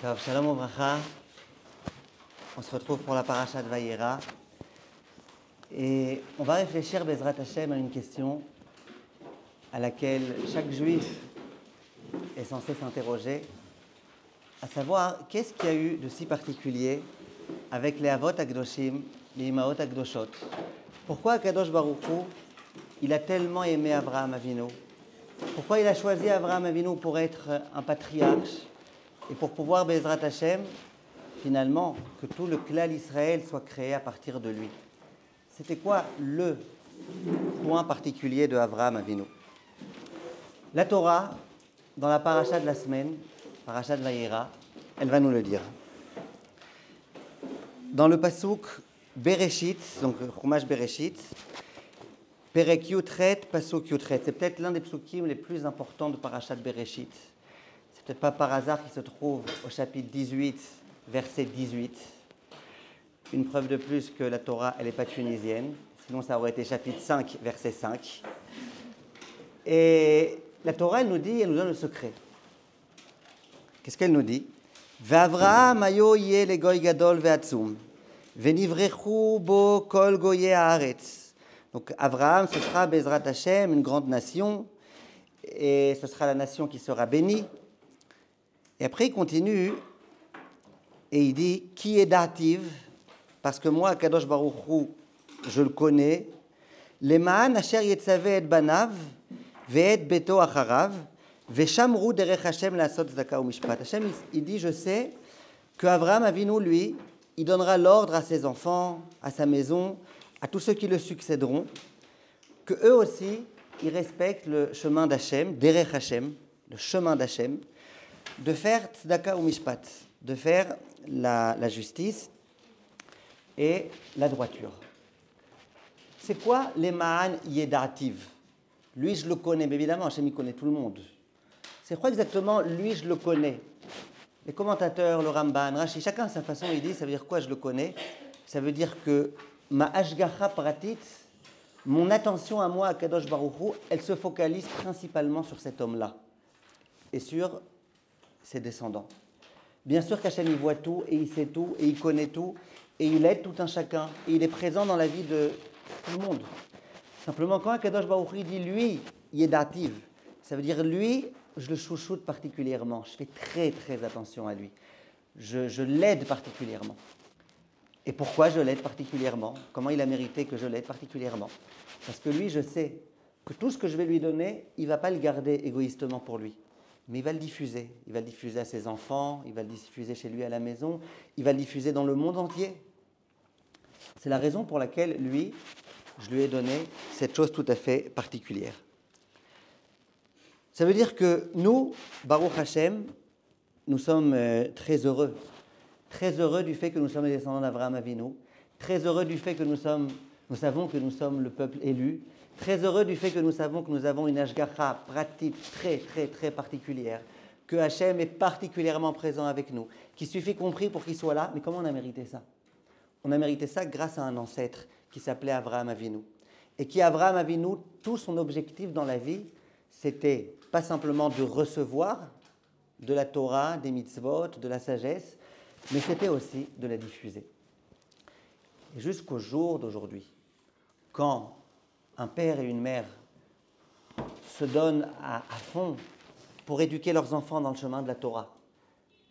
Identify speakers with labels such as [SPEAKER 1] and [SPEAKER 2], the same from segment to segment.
[SPEAKER 1] Tov, Shalom Obracha. On se retrouve pour la paracha de Vayera. Et on va réfléchir, Bezrat Hashem, à une question à laquelle chaque juif est censé s'interroger, à savoir, qu'est-ce qu'il y a eu de si particulier avec les Avot Akdoshim, les Imaot Akdoshot? Pourquoi Akadosh Baruch Hu, il a tellement aimé Abraham Avinu? Pourquoi il a choisi Abraham Avinu pour être un patriarche et pour pouvoir, Bezrat Hashem, finalement, que tout le klal Israël soit créé à partir de lui? C'était quoi le point particulier de Abraham Avinu? La Torah, dans la paracha de la semaine, paracha de Vayera, elle va nous le dire. Dans le pasuk Bereshit, donc Chumash Bereshit, Perek Yutret, pasuk Yutret, c'est peut-être l'un des psukim les plus importants de parachat de Bereshit. C'est peut-être pas par hasard qu'il se trouve au chapitre 18, verset 18. Une preuve de plus que la Torah, elle n'est pas tunisienne. Sinon, ça aurait été chapitre 5, verset 5. Et la Torah, elle nous donne le secret. Qu'est-ce qu'elle nous dit? Ve'Avraham ayo yeh legoy gadol ve'atzum, ve'nivrechu bo kol goyei haaretz. Donc, Abraham, ce sera Bezrat Hashem, une grande nation, et ce sera la nation qui sera bénie. Et après, il continue, et il dit, qui est dative? Parce que moi, Kadosh Baruch Hu, je le connais. Leman asher yetzaveh et banav, ve'et beto acharav, ve'shamru derech Hashem la'asot tzedaka u'mishpat. Hashem, il dit, je sais que Abraham Avinu, lui, il donnera l'ordre à ses enfants, à sa maison, à tous ceux qui le succéderont, que eux aussi, ils respectent le chemin d'Hashem, derech Hashem, le chemin d'Hashem, de faire tzedaka u'mishpat, de faire la justice et la droiture. C'est quoi l'Emaan Yedativ? Lui, je le connais, mais évidemment, Hachem, il connaît tout le monde. C'est quoi exactement, lui, je le connais? Les commentateurs, le Ramban, Rashi, chacun à sa façon, il dit, ça veut dire quoi, je le connais? Ça veut dire que ma Hashgacha Pratit, mon attention à moi, à Kadosh Baruch Hu, elle se focalise principalement sur cet homme-là et sur ses descendants. Bien sûr qu'Hachem, il voit tout, et il sait tout, et il connaît tout, et il aide tout un chacun, et il est présent dans la vie de tout le monde. Simplement, quand Akadosh Baruch Hu dit lui, Yedativ, ça veut dire lui, je le chouchoute particulièrement, je fais très très attention à lui, je l'aide particulièrement. Et pourquoi je l'aide particulièrement? Comment il a mérité que je l'aide particulièrement? Parce que lui, je sais que tout ce que je vais lui donner, il ne va pas le garder égoïstement pour lui. Mais il va le diffuser. Il va le diffuser à ses enfants, il va le diffuser chez lui à la maison, il va le diffuser dans le monde entier. C'est la raison pour laquelle, lui, je lui ai donné cette chose tout à fait particulière. Ça veut dire que nous, Baruch Hashem, nous sommes très heureux du fait que nous sommes les descendants d'Abraham Avinu, très heureux du fait que nous savons que nous sommes le peuple élu, très heureux du fait que nous savons que nous avons une Hashgacha pratique très, très, très particulière, que Hachem est particulièrement présent avec nous, qu'il suffit qu'on prie pour qu'il soit là. Mais comment on a mérité ça? On a mérité ça grâce à un ancêtre qui s'appelait Abraham Avinu. Et qui, Abraham Avinu, tout son objectif dans la vie, c'était pas simplement de recevoir de la Torah, des mitzvot, de la sagesse, mais c'était aussi de la diffuser. Et jusqu'au jour d'aujourd'hui, quand un père et une mère se donnent à fond pour éduquer leurs enfants dans le chemin de la Torah,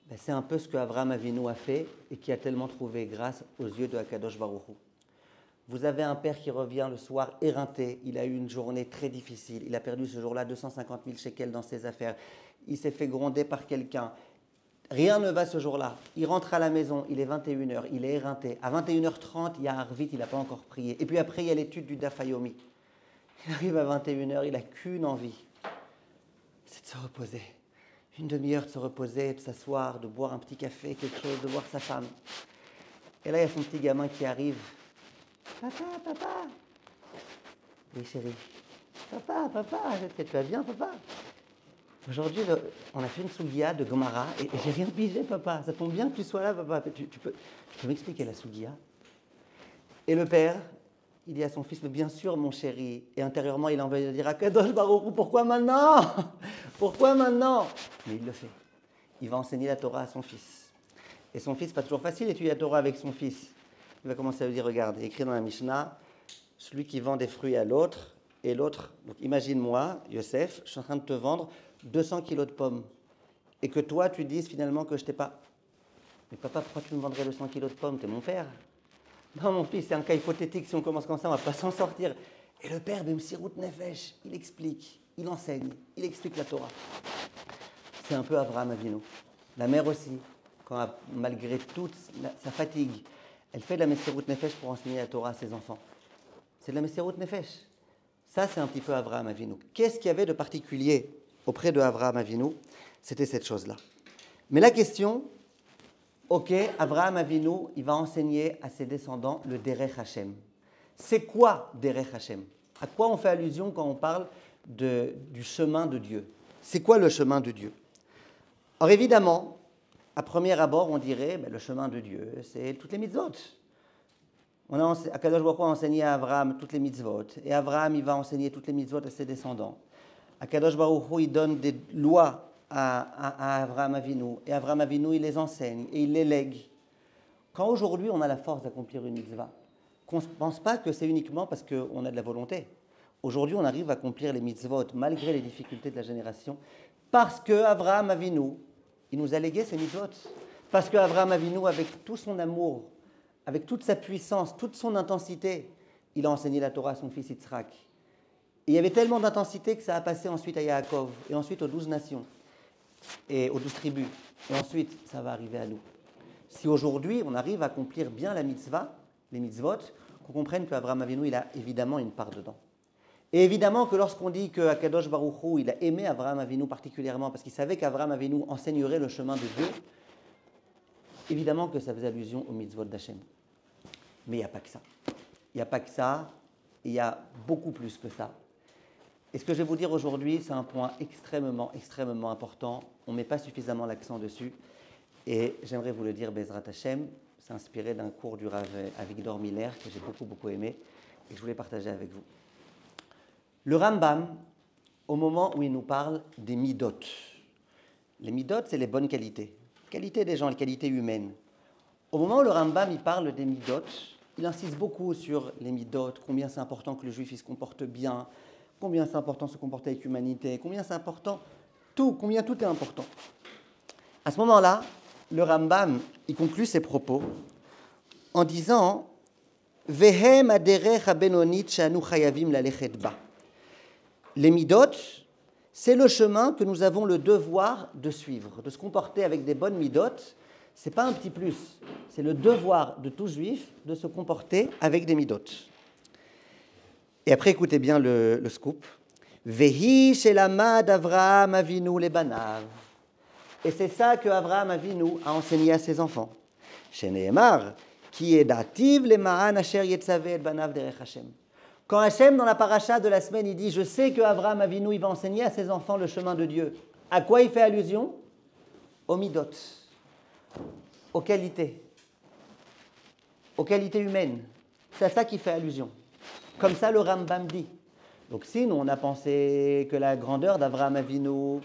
[SPEAKER 1] ben c'est un peu ce que Abraham Avinu a fait et qui a tellement trouvé grâce aux yeux de Akadosh Baruch Hu. Vous avez un père qui revient le soir éreinté, il a eu une journée très difficile, il a perdu ce jour-là 250 000 shekels dans ses affaires, il s'est fait gronder par quelqu'un, rien ne va ce jour-là, il rentre à la maison, il est 21h, il est éreinté, à 21h30 il y a Arvit, il n'a pas encore prié, et puis après il y a l'étude du Daf Yomi. Il arrive à 21h, il n'a qu'une envie, c'est de se reposer. Une demi-heure de se reposer, de s'asseoir, de boire un petit café, quelque chose, de voir sa femme. Et là, il y a son petit gamin qui arrive. Papa, papa. Oui, chérie. Papa, tu vas bien, papa? Aujourd'hui, on a fait une sougia de Gomara et j'ai rien pigé, papa. Ça tombe bien que tu sois là, papa. Tu peux m'expliquer la sougia? Et le père, il dit à son fils, mais bien sûr, mon chéri. Et intérieurement, il a envie de dire à Kadosh Baruch Hu, pourquoi maintenant? Pourquoi maintenant? Mais il le fait. il va enseigner la Torah à son fils. Et son fils, pas toujours facile d'étudier la Torah avec son fils. Il va commencer à lui dire, regarde, il est écrit dans la Mishnah, celui qui vend des fruits à l'autre, et l'autre, donc imagine-moi, Yosef, je suis en train de te vendre 200 kilos de pommes, et que toi, tu dises finalement que je t'ai pas. Mais papa, pourquoi tu me vendrais 200 kilos de pommes? T'es mon père. Non, mon fils, c'est un cas hypothétique, si on commence comme ça, on ne va pas s'en sortir. Et le père, Bemsirut Nefesh, il explique, il enseigne, il explique la Torah. C'est un peu Avraham Avinu. La mère aussi, malgré toute sa fatigue, elle fait de la Messirut Nefesh pour enseigner la Torah à ses enfants. C'est de la Messirut Nefesh. Ça, c'est un petit peu Avraham Avinu. Qu'est-ce qu'il y avait de particulier auprès de Avraham Avinu? C'était cette chose-là. Mais la question, ok, Avraham Avinu, il va enseigner à ses descendants le Derech Hashem. C'est quoi Derech Hashem? À quoi on fait allusion quand on parle du chemin de Dieu? C'est quoi le chemin de Dieu? Alors évidemment, à premier abord, on dirait le chemin de Dieu, c'est toutes les mitzvot. Akadosh Baruch Hu a enseigné à Abraham toutes les mitzvot, et Abraham il va enseigner toutes les mitzvot à ses descendants. Akadosh Baruch Hu il donne des lois à Abraham Avinu, et Abraham Avinu il les enseigne et il les lègue. Quand aujourd'hui on a la force d'accomplir une mitzvah, qu'on ne pense pas que c'est uniquement parce qu'on a de la volonté. Aujourd'hui on arrive à accomplir les mitzvot malgré les difficultés de la génération, parce que Abraham Avinu il nous a légué ces mitzvot. Parce qu'Avraham Avinu, avec tout son amour, avec toute sa puissance, toute son intensité, il a enseigné la Torah à son fils Yitzhak. Et il y avait tellement d'intensité que ça a passé ensuite à Yaakov, et ensuite aux 12 nations, et aux 12 tribus. Et ensuite, ça va arriver à nous. Si aujourd'hui, on arrive à accomplir bien la mitzvah, les mitzvot, qu'on comprenne qu'Avraham Avinu, il a évidemment une part dedans. Et évidemment que lorsqu'on dit qu'Akadosh Baruch Hu, il a aimé Avraham Avinu particulièrement, parce qu'il savait qu'Avraham Avinu enseignerait le chemin de Dieu, évidemment que ça faisait allusion aux mitzvot d'Hachem. Mais il n'y a pas que ça. Il n'y a pas que ça, il y a beaucoup plus que ça. Et ce que je vais vous dire aujourd'hui, c'est un point extrêmement, extrêmement important. On ne met pas suffisamment l'accent dessus. Et j'aimerais vous le dire, Bezrat Hashem, c'est inspiré d'un cours du Rav Avigdor Miller, que j'ai beaucoup, beaucoup aimé, et que je voulais partager avec vous. Le Rambam, au moment où il nous parle des midot, les midot, c'est les bonnes qualités. Qualités des gens, les qualités humaines. Au moment où le Rambam il parle des midot, il insiste beaucoup sur les midot, combien c'est important que le juif il se comporte bien, combien c'est important de se comporter avec humanité, combien c'est important, combien tout est important. À ce moment-là, le Rambam il conclut ses propos en disant « Vehem aderech habenonit shanu chayavim lalechet ba » Les midot, c'est le chemin que nous avons le devoir de suivre, de se comporter avec des bonnes midot. Ce n'est pas un petit plus, c'est le devoir de tout juif de se comporter avec des midot. Et après, écoutez bien le scoop. Vehi shelamad Avraham Avinu lebanav. Et c'est ça que Avraham Avinu a enseigné à ses enfants. Sheneemar, ki edativ lemaan asher yetzaveh et banav derech Hashem. Quand Hachem, dans la paracha de la semaine, il dit « Je sais qu'Avraham Avinu, il va enseigner à ses enfants le chemin de Dieu », à quoi il fait allusion? Aux midot, aux qualités humaines. C'est à ça qu'il fait allusion. Comme ça, le Rambam dit. Donc si nous, on a pensé que la grandeur d'Avraham Avinu,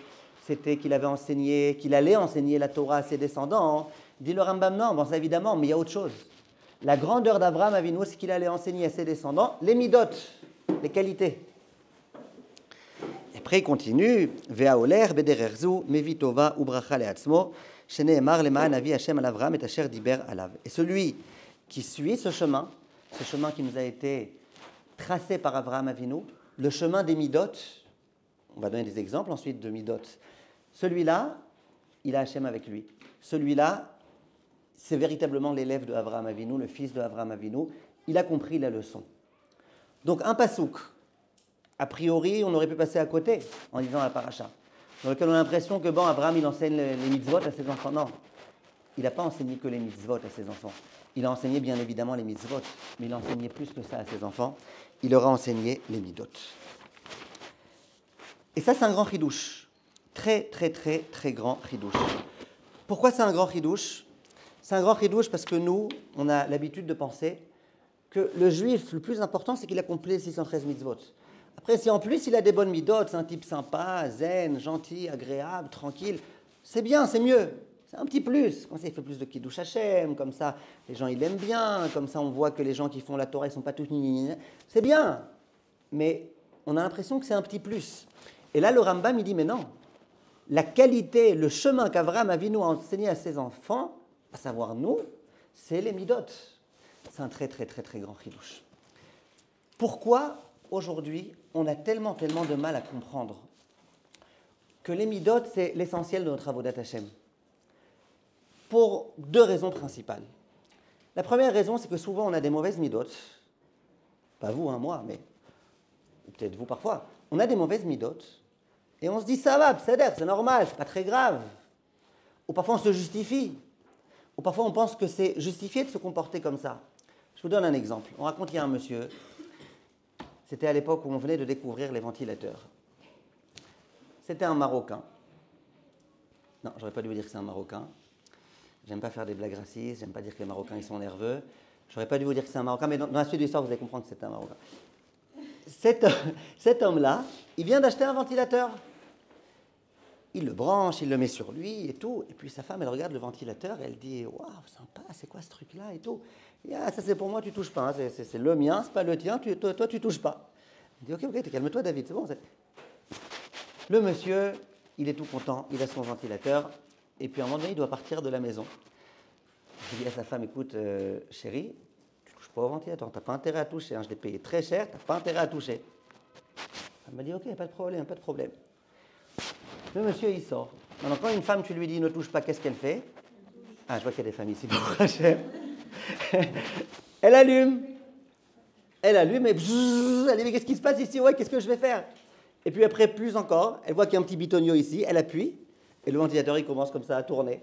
[SPEAKER 1] c'était qu'il avait enseigné, qu'il allait enseigner la Torah à ses descendants, dit le Rambam, non, bon, ça évidemment, mais il y a autre chose. La grandeur d'Avraham Avinu, c'est qu'il allait enseigner à ses descendants les midot, les qualités. Et après, il continue Ve'aoler bedererzu mevitova ubracha leatzmo sheneemar lemaan avi Hashem al Avram et asher diber alav. Et celui qui suit ce chemin qui nous a été tracé par Avraham Avinu, le chemin des midot, on va donner des exemples ensuite de midot. Celui-là, il a Hashem avec lui. Celui-là, c'est véritablement l'élève de Avraham Avinu, le fils de Avraham Avinu. Il a compris la leçon. Donc un pasouk, a priori, on aurait pu passer à côté en disant la paracha, dans lequel on a l'impression que bon, Avraham, il enseigne les mitzvot à ses enfants. Non, il n'a pas enseigné que les mitzvot à ses enfants. Il a enseigné bien évidemment les mitzvot, mais il a enseigné plus que ça à ses enfants. Il leur a enseigné les midot. Et ça, c'est un grand chidouche. Très, très, très, très grand chidouche. Pourquoi c'est un grand chidouche? C'est un grand chidouche parce que nous, on a l'habitude de penser que le juif, le plus important, c'est qu'il accomplit les 613 mitzvot. Après, si en plus il a des bonnes midot, c'est un type sympa, zen, gentil, agréable, tranquille, c'est bien, c'est mieux. C'est un petit plus. Comme ça, il fait plus de Kiddush Hashem. Comme ça, les gens, ils l'aiment bien. Comme ça, on voit que les gens qui font la Torah, ils ne sont pas tous... C'est bien. Mais on a l'impression que c'est un petit plus. Et là, le Rambam, il dit, mais non. La qualité, le chemin qu'Avraham Avinu a enseigné à ses enfants, à savoir nous, c'est les midot. C'est un très, très, très, très grand chidouche. Pourquoi, aujourd'hui, on a tellement, tellement de mal à comprendre que les midot, c'est l'essentiel de notre avodat Hashem? Pour deux raisons principales. La première raison, c'est que souvent, on a des mauvaises midot. Pas vous, hein, moi, mais peut-être vous parfois. On a des mauvaises midot, et on se dit, ça va, c'est normal, c'est pas très grave. Ou parfois, on se justifie. Ou parfois, on pense que c'est justifié de se comporter comme ça. Je vous donne un exemple. On raconte qu'il y a un monsieur, c'était à l'époque où on venait de découvrir les ventilateurs. C'était un Marocain. Non, j'aurais pas dû vous dire que c'est un Marocain. J'aime pas faire des blagues racistes, j'aime pas dire que les Marocains ils sont nerveux. J'aurais pas dû vous dire que c'est un Marocain, mais dans la suite de l'histoire, vous allez comprendre que c'est un Marocain. Cet homme-là, il vient d'acheter un ventilateur. Il le branche, il le met sur lui et tout. Et puis sa femme, elle regarde le ventilateur et elle dit « Waouh, sympa, c'est quoi ce truc-là » et tout. Et, ah, ça c'est pour moi, tu touches pas. Hein. C'est le mien, c'est pas le tien, toi tu touches pas. Il dit « Ok, calme-toi David, c'est bon. » Le monsieur, il est tout content, il a son ventilateur. Et puis à un moment donné, il doit partir de la maison. Il dit à sa femme « Écoute, chérie, tu touches pas au ventilateur, t'as pas intérêt à toucher. Hein. Je l'ai payé très cher, t'as pas intérêt à toucher. » Elle m'a dit « Ok, pas de problème, pas de problème. » Le monsieur, il sort. Maintenant, quand une femme, tu lui dis ne touche pas, qu'est-ce qu'elle fait? Ah, je vois qu'il y a des familles ici, Elle allume. Elle allume et bzzz, elle dit mais qu'est-ce qui se passe ici? Ouais, qu'est-ce que je vais faire? Et puis après, plus encore, elle voit qu'il y a un petit bitonio ici, elle appuie et le ventilateur, il commence comme ça à tourner.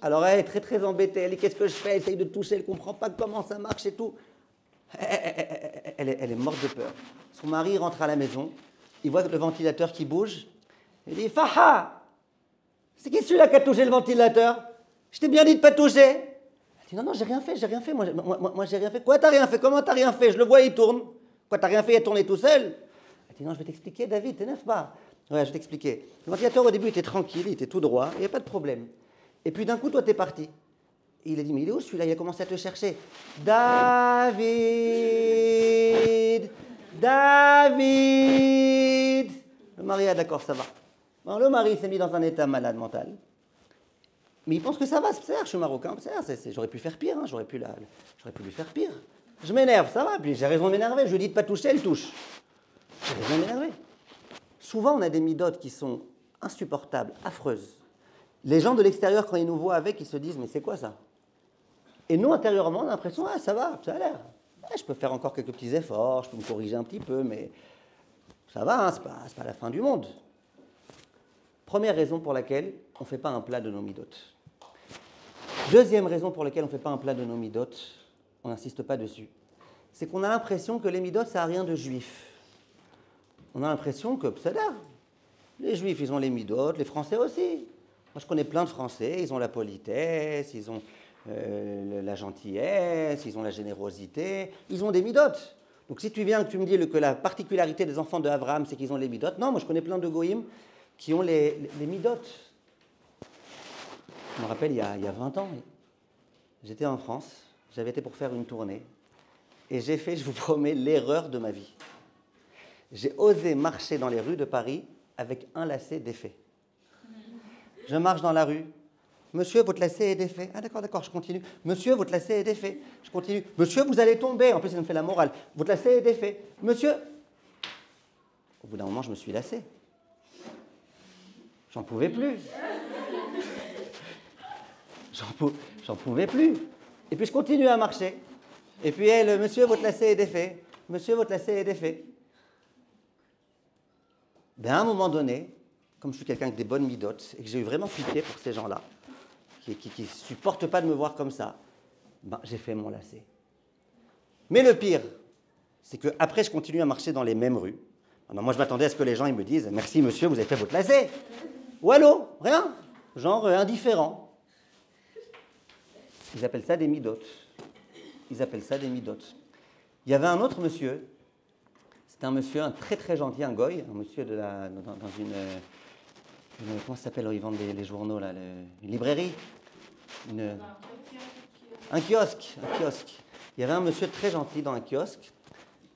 [SPEAKER 1] Alors elle est très très embêtée. Elle dit qu'est-ce que je fais? Elle essaye de toucher, elle ne comprend pas comment ça marche et tout. Elle est morte de peur. Son mari rentre à la maison, il voit le ventilateur qui bouge. Il dit, Faha, c'est qui celui-là qui a touché le ventilateur? Je t'ai bien dit de ne pas toucher. Elle dit, non, j'ai rien fait. Moi, j'ai rien fait. Quoi, t'as rien fait? Comment t'as rien fait? Je le vois, il tourne. Quoi, t'as rien fait? Il a tourné tout seul. Elle dit, non, je vais t'expliquer, David, t'énerve pas. Ouais, je vais t'expliquer. Le ventilateur, au début, il était tranquille, il était tout droit, il n'y a pas de problème. Et puis d'un coup, toi, t'es parti. Et il a dit, mais il est où celui-là? Il a commencé à te chercher. David. Le mari, ah d'accord, ça va. Bon, le mari s'est mis dans un état malade mental. Mais il pense que ça va, je suis marocain, j'aurais pu faire pire, hein, j'aurais pu lui faire pire. Je m'énerve, ça va, puis j'ai raison de m'énerver, je lui dis de ne pas toucher, elle touche. J'ai raison de m'énerver. Souvent, on a des midotes qui sont insupportables, affreuses. Les gens de l'extérieur, quand ils nous voient avec, ils se disent, mais c'est quoi ça? Et nous, intérieurement, on a l'impression, ah, ça va, ça a l'air. Ouais, je peux faire encore quelques petits efforts, je peux me corriger un petit peu, mais ça va, hein, c'est pas la fin du monde. Première raison pour laquelle on ne fait pas un plat de nos midotes. Deuxième raison pour laquelle on ne fait pas un plat de nos midotes, on n'insiste pas dessus, c'est qu'on a l'impression que les midotes, ça n'a rien de juif. On a l'impression que, les juifs, ils ont les midotes, les Français aussi. Moi, je connais plein de Français, ils ont la politesse, ils ont la gentillesse, ils ont la générosité, ils ont des midotes. Donc si tu viens et que tu me dis que la particularité des enfants de Abraham, c'est qu'ils ont les midotes, non, moi je connais plein de goïms qui ont les midotes. Je me rappelle, il y a 20 ans, j'étais en France, j'avais été pour faire une tournée, et j'ai fait, je vous promets, l'erreur de ma vie. J'ai osé marcher dans les rues de Paris avec un lacet défait. Je marche dans la rue. Monsieur, votre lacet est défait. Ah d'accord, je continue. Monsieur, votre lacet est défait. Je continue. Monsieur, vous allez tomber. En plus, ça me fait la morale. Votre lacet est défait. Monsieur. Au bout d'un moment, je me suis lassé. J'en pouvais plus. J'en pouvais plus. Et puis, je continue à marcher. Et puis, elle, monsieur, votre lacet est défait. Monsieur, votre lacet est défait. À un moment donné, comme je suis quelqu'un avec des bonnes midotes et que j'ai eu vraiment pitié pour ces gens-là, qui ne supportent pas de me voir comme ça, j'ai fait mon lacet. Mais le pire, c'est qu'après, je continue à marcher dans les mêmes rues. Alors, moi, je m'attendais à ce que les gens ils me disent « Merci, monsieur, vous avez fait votre lacet ». Ou « Allô ?» Rien. Genre indifférent. Ils appellent ça des midotes. Il y avait un autre monsieur. C'était un monsieur, un très très gentil, un goy, un monsieur dans comment ça s'appelle, ils vendent les journaux, là, une librairie, un kiosque, un kiosque. Il y avait un monsieur très gentil dans un kiosque.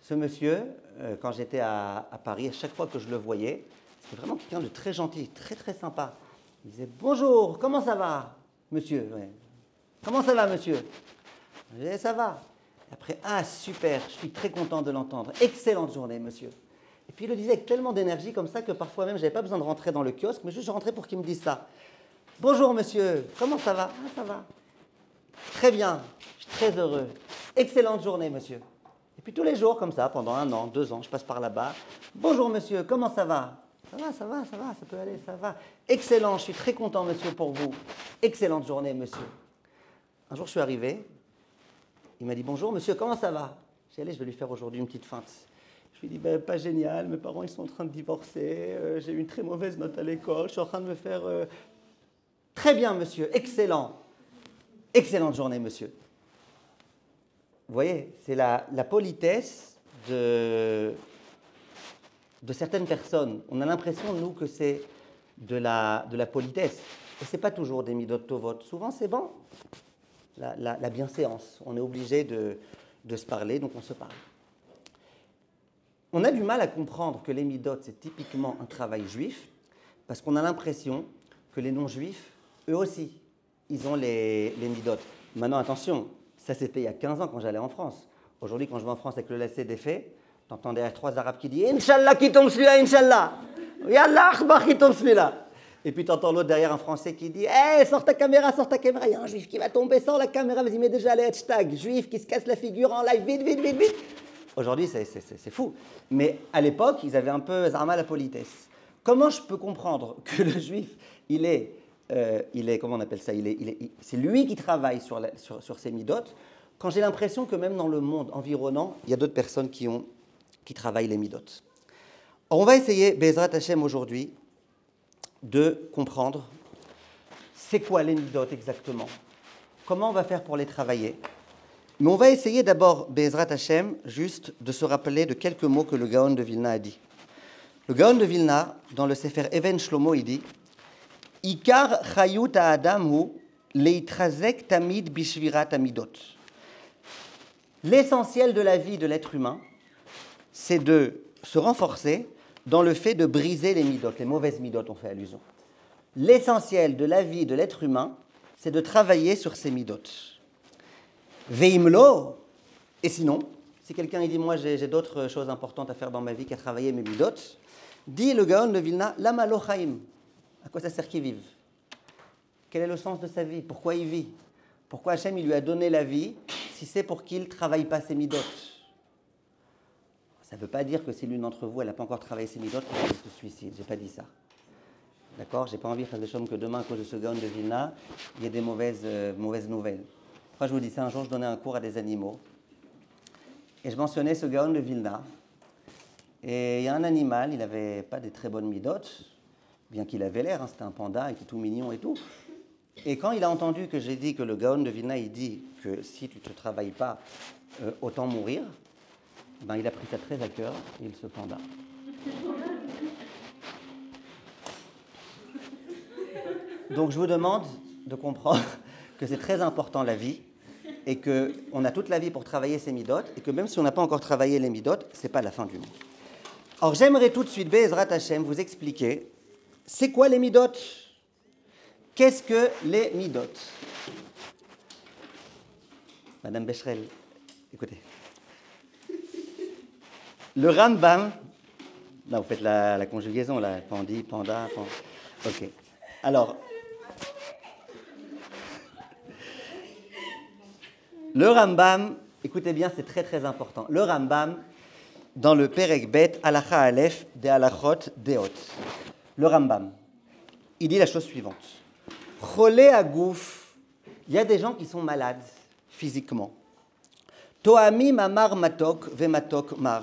[SPEAKER 1] Ce monsieur, quand j'étais à Paris, à chaque fois que je le voyais, c'était vraiment quelqu'un de très gentil, très très sympa. Il disait « Bonjour, comment ça va, monsieur ?» Ouais. « Comment ça va, monsieur ?» Je disais « Ça va. » Après « Ah, super, je suis très content de l'entendre. Excellente journée, monsieur. » Et puis il le disait avec tellement d'énergie comme ça que parfois même, je n'avais pas besoin de rentrer dans le kiosque, mais juste je rentrais pour qu'il me dise ça. « Bonjour, monsieur, comment ça va ?»« Ah, ça va. »« Très bien, je suis très heureux. Excellente journée, monsieur. » Et puis tous les jours, comme ça, pendant 1 an, 2 ans, je passe par là-bas. « Bonjour, monsieur, comment ça va ?»« Ça va, ça va, ça va, ça peut aller, ça va. »« Excellent, je suis très content, monsieur, pour vous. Excellente journée, monsieur. » Un jour, je suis arrivé. Il m'a dit « Bonjour, monsieur, comment ça va ?» J'ai dit « Allez, je vais lui faire aujourd'hui une petite feinte. » Je lui ai dit ben, « Pas génial, mes parents ils sont en train de divorcer, j'ai eu une très mauvaise note à l'école, je suis en train de me faire... Très bien, monsieur, excellent. Excellente journée, monsieur. » Vous voyez, c'est la politesse de certaines personnes. On a l'impression, nous, que c'est de la politesse. Et ce n'est pas toujours des midot tovot. Souvent, c'est bon. La bienséance. On est obligé de se parler, donc on se parle. On a du mal à comprendre que les midot, c'est typiquement un travail juif, parce qu'on a l'impression que les non-juifs, eux aussi, ils ont les midot. Maintenant, attention, ça c'était il y a 15 ans quand j'allais en France. Aujourd'hui, quand je vais en France avec le lacet défait, t'entends derrière 3 Arabes qui disent « Inch'Allah, qui tombe celui-là, Inch'Allah !»« Yallah, akhbar, qui tombe celui-là !» Et puis t'entends l'autre derrière un Français qui dit « Hey, sors ta caméra, il y a un juif qui va tomber, sors la caméra, vas-y, mets déjà les hashtags, juif qui se casse la figure en live, vite, vite, vite, vite !» Aujourd'hui, c'est fou. Mais à l'époque, ils avaient un peu zarma la politesse. Comment je peux comprendre que le juif, il est comment on appelle ça, c'est lui qui travaille sur ses midot, quand j'ai l'impression que même dans le monde environnant, il y a d'autres personnes qui travaillent les midot. Alors on va essayer, Bezrat Hashem, aujourd'hui, de comprendre c'est quoi les midot exactement, comment on va faire pour les travailler. Mais on va essayer d'abord, Bezrat Hashem, juste de se rappeler de quelques mots que le Gaon de Vilna a dit. Le Gaon de Vilna, dans le Sefer Even Shlomo, il dit « Ikar chayut ha'adam hu leitrazek tamid bishvirat amidot » L'essentiel de la vie de l'être humain, c'est de se renforcer dans le fait de briser les midot, les mauvaises midot, on fait allusion. L'essentiel de la vie de l'être humain, c'est de travailler sur ces midot. Veimlo, et sinon, si quelqu'un dit « Moi, j'ai d'autres choses importantes à faire dans ma vie qu'à travailler mes midot », dit le Gaon de Vilna « Lama lo chaim » À quoi ça sert qu'il vive? Quel est le sens de sa vie? Pourquoi il vit? Pourquoi Hachem il lui a donné la vie si c'est pour qu'il ne travaille pas ses midot? Ça ne veut pas dire que si l'une d'entre vous, elle n'a pas encore travaillé ses midot, elle se suicide. Je n'ai pas dit ça. D'accord? Je n'ai pas envie, que demain, à cause de ce Gaon de Vilna, il y ait des mauvaises nouvelles. Moi, je vous dis ça, un jour, je donnais un cours à des animaux. Et je mentionnais ce Gaon de Vilna. Et il y a un animal, il n'avait pas des très bonnes midot, bien qu'il avait l'air, hein, c'était un panda, il était tout mignon et tout. Et quand il a entendu que j'ai dit que le Gaon de Vilna, il dit que si tu ne te travailles pas, autant mourir, ben, il a pris ça très à cœur, et il se penda. Donc je vous demande de comprendre que c'est très important la vie, et qu'on a toute la vie pour travailler ses midot, et que même si on n'a pas encore travaillé les midot, ce n'est pas la fin du monde. Alors j'aimerais tout de suite, Be'ezrat Hashem, vous expliquer, c'est quoi les midot? Qu'est-ce que les midot? Madame Becherel, écoutez. Le Rambam, là vous faites la conjugaison, là, pandi, panda, panda. Ok. Alors, le Rambam, écoutez bien, c'est très très important. Le Rambam, dans le Perek Bet, Halacha Aleph, de Halachot Deot. Le Rambam, il dit la chose suivante. Cholé agouf, il y a des gens qui sont malades physiquement. Toami mamar matok ve matok mar.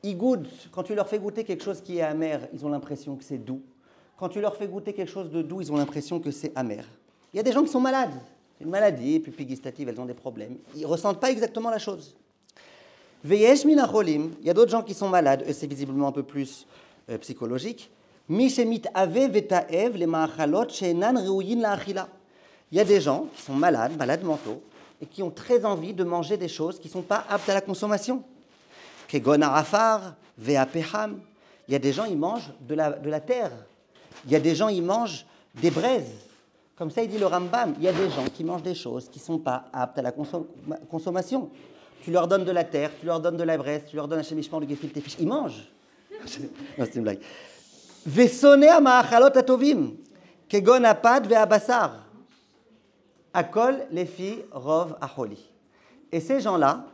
[SPEAKER 1] Ils goûtent, quand tu leur fais goûter quelque chose qui est amer, ils ont l'impression que c'est doux. Quand tu leur fais goûter quelque chose de doux, ils ont l'impression que c'est amer. Il y a des gens qui sont malades. C'est une maladie, pupille gustative, elles ont des problèmes. Ils ne ressentent pas exactement la chose. Veyesh minacholim, il y a d'autres gens qui sont malades, et c'est visiblement un peu plus psychologique. Mi shemit ave vetaev les ma'achalot she'enan reuyin la'achila. Il y a des gens qui sont malades mentaux, et qui ont très envie de manger des choses qui ne sont pas aptes à la consommation. Kegon arafar ve'apeham. Il y a des gens, ils mangent de la terre. Il y a des gens, ils mangent des braises. Comme ça, il dit le Rambam, il y a des gens qui mangent des choses qui ne sont pas aptes à la consommation. Tu leur donnes de la terre, tu leur donnes de la braise, tu leur donnes un chémichement de gefilte fish, ils mangent. Non, c'est une blague. Vesone ma'achalot atovim, kegon apad ve'abasar. Akol lefi rov acholi. Et ces gens-là,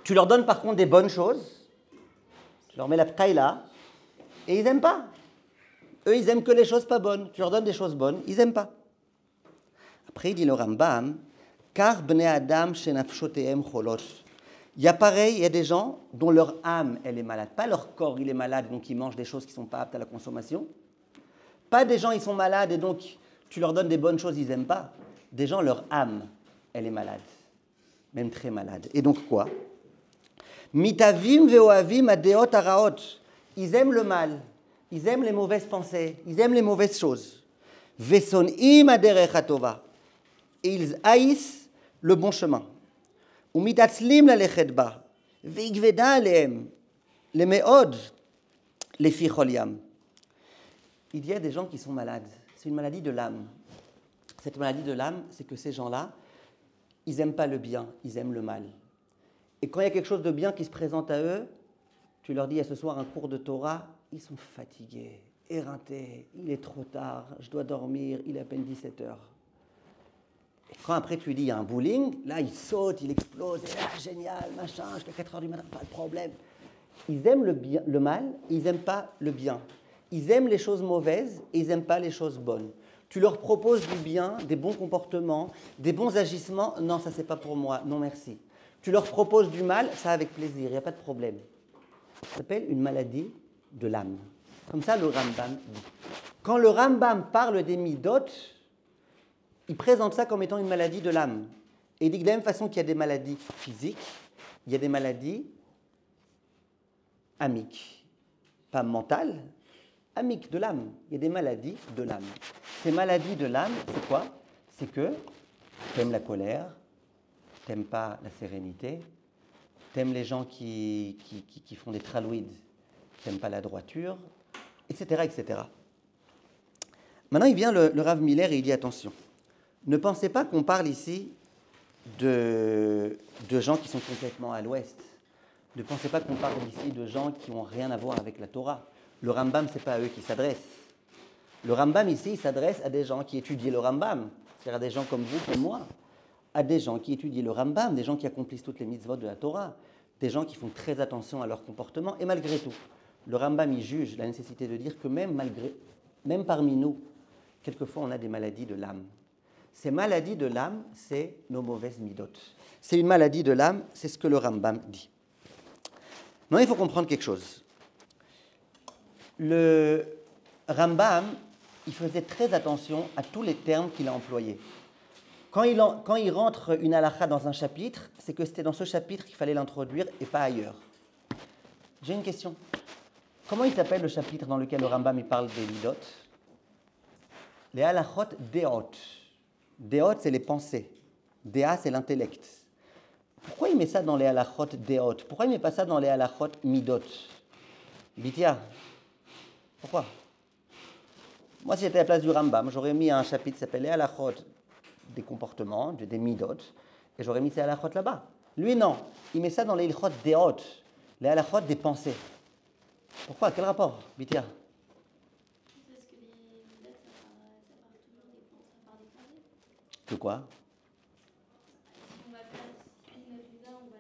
[SPEAKER 1] tu leur donnes par contre des bonnes choses, tu leur mets la ptaïla, et ils n'aiment pas. Eux, ils aiment que les choses pas bonnes. Tu leur donnes des choses bonnes, ils n'aiment pas. Après, il dit le Rambam, car bnei adam shenafshotehem cholot. Il y a pareil, il y a des gens dont leur âme, elle est malade. Pas leur corps, il est malade, donc ils mangent des choses qui ne sont pas aptes à la consommation. Pas des gens, ils sont malades, et donc tu leur donnes des bonnes choses, ils n'aiment pas. Des gens, leur âme, elle est malade. Même très malade. Et donc quoi? Mitavim ve'oavim adeot araot. Ils aiment le mal. Ils aiment les mauvaises pensées. Ils aiment les mauvaises choses. Vesonim aderech hatova. Et ils haïssent le bon chemin. Umitatzlim lalechet ba. Veigveda alehem. Les meod. Les ficholiam. Il y a des gens qui sont malades. C'est une maladie de l'âme. Cette maladie de l'âme, c'est que ces gens-là, ils n'aiment pas le bien, ils aiment le mal. Et quand il y a quelque chose de bien qui se présente à eux, tu leur dis, il y a ce soir un cours de Torah, ils sont fatigués, éreintés, il est trop tard, je dois dormir, il est à peine 17 heures. Et quand après tu lui dis, il y a un bowling, là il saute, il explose, et, génial, machin, jusqu'à 4 heures du matin, pas de problème. Ils aiment le, bien, le mal, ils n'aiment pas le bien. Ils aiment les choses mauvaises et ils n'aiment pas les choses bonnes. Tu leur proposes du bien, des bons comportements, des bons agissements. Non, ça, c'est pas pour moi. Non, merci. Tu leur proposes du mal, ça avec plaisir, il n'y a pas de problème. Ça s'appelle une maladie de l'âme. Comme ça, le Rambam dit. Quand le Rambam parle des midot, il présente ça comme étant une maladie de l'âme. Et il dit que de la même façon qu'il y a des maladies physiques, il y a des maladies amiques. Pas mentales, amiques de l'âme. Il y a des maladies de l'âme. Ces maladies de l'âme, c'est quoi? C'est que tu aimes la colère, tu n'aimes pas la sérénité, tu aimes les gens qui font des tralouides, tu n'aimes pas la droiture, etc., etc. Maintenant, il vient le Rav Miller et il dit attention, ne pensez pas qu'on parle ici de gens qui sont complètement à l'ouest. Ne pensez pas qu'on parle ici de gens qui n'ont rien à voir avec la Torah. Le Rambam, ce n'est pas à eux qui s'adresse. Le Rambam ici, il s'adresse à des gens qui étudient le Rambam, c'est-à-dire à des gens comme vous, comme moi, à des gens qui étudient le Rambam, des gens qui accomplissent toutes les mitzvot de la Torah, des gens qui font très attention à leur comportement, et malgré tout, le Rambam, il juge la nécessité de dire que même parmi nous, quelquefois, on a des maladies de l'âme. Ces maladies de l'âme, c'est nos mauvaises midot. C'est une maladie de l'âme, c'est ce que le Rambam dit. Maintenant, il faut comprendre quelque chose. Le Rambam, il faisait très attention à tous les termes qu'il a employés. Quand il rentre une halakha dans un chapitre, c'est que c'était dans ce chapitre qu'il fallait l'introduire et pas ailleurs. J'ai une question. Comment il s'appelle le chapitre dans lequel le Rambam il parle des midot? Les halachot deot. Deot, c'est les pensées. Dea, c'est l'intellect. Pourquoi il met ça dans les halachot deot? Pourquoi il ne met pas ça dans les halachot midot? Bitia, pourquoi? Moi, si j'étais à la place du Rambam, j'aurais mis un chapitre qui s'appelle les halachot des comportements, des midot, et j'aurais mis ces halachot là-bas. Lui, non. Il met ça dans les halachot deot, les halachot des pensées. Pourquoi? Quel rapport, Bitia?
[SPEAKER 2] Parce que les midot, ça part toujours ça part des pensées.
[SPEAKER 1] Que quoi?
[SPEAKER 2] Si on va faire une du bien, on va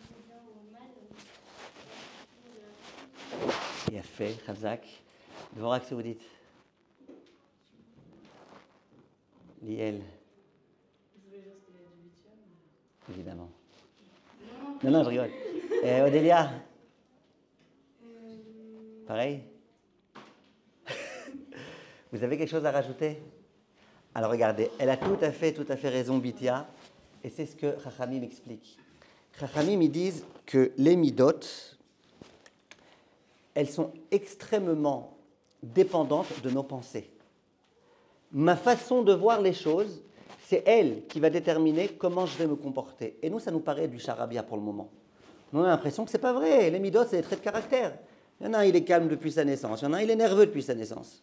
[SPEAKER 2] le bien ou le mal, on va toujours de la
[SPEAKER 1] Il a fait, Khazak. Devant que vous dites. Liel.
[SPEAKER 3] Je voulais dire ce qu'il a dit 8e.
[SPEAKER 1] Évidemment. Non, je rigole. Et Odélia? Pareil? Vous avez quelque chose à rajouter? Alors regardez, elle a tout à fait raison, Bitia, et c'est ce que Chachamim explique. Chachamim, ils disent que les midot, elles sont extrêmement dépendante de nos pensées. Ma façon de voir les choses, c'est elle qui va déterminer comment je vais me comporter. Et nous, ça nous paraît du charabia pour le moment. On a l'impression que ce n'est pas vrai. Les midotes, c'est des traits de caractère. Il y en a un, il est calme depuis sa naissance. Il y en a un, il est nerveux depuis sa naissance.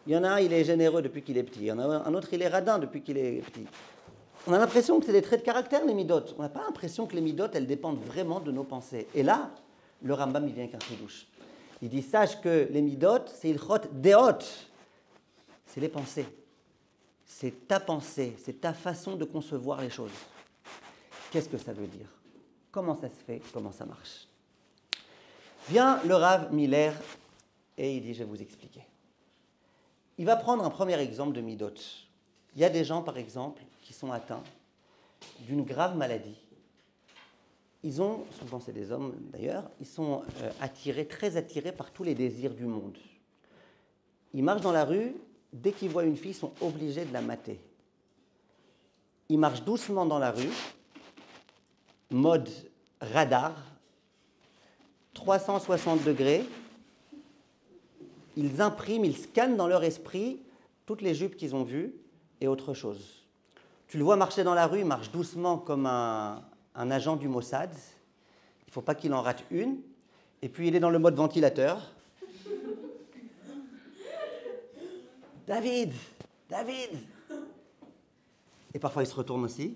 [SPEAKER 1] Il y en a un, il est généreux depuis qu'il est petit. Il y en a un autre, il est radin depuis qu'il est petit. On a l'impression que c'est des traits de caractère, les midotes. On n'a pas l'impression que les midotes, elles dépendent vraiment de nos pensées. Et là, le Rambam, il vient avec un chidouche. Il dit, sache que les midotes, c'est ilchot deot. C'est les pensées. C'est ta pensée, c'est ta façon de concevoir les choses. Qu'est-ce que ça veut dire? Comment ça se fait? Comment ça marche? Vient le Rav Miller et il dit, je vais vous expliquer. Il va prendre un premier exemple de midot. Il y a des gens, par exemple, qui sont atteints d'une grave maladie. Ils ont, souvent c'est des hommes d'ailleurs, ils sont très attirés par tous les désirs du monde. Ils marchent dans la rue, dès qu'ils voient une fille, ils sont obligés de la mater. Ils marchent doucement dans la rue, mode radar, 360 degrés. Ils impriment, ils scannent dans leur esprit toutes les jupes qu'ils ont vues et autre chose. Tu le vois marcher dans la rue, il marche doucement comme un agent du Mossad. Il ne faut pas qu'il en rate une. Et puis il est dans le mode ventilateur. David, David. Et parfois il se retourne aussi.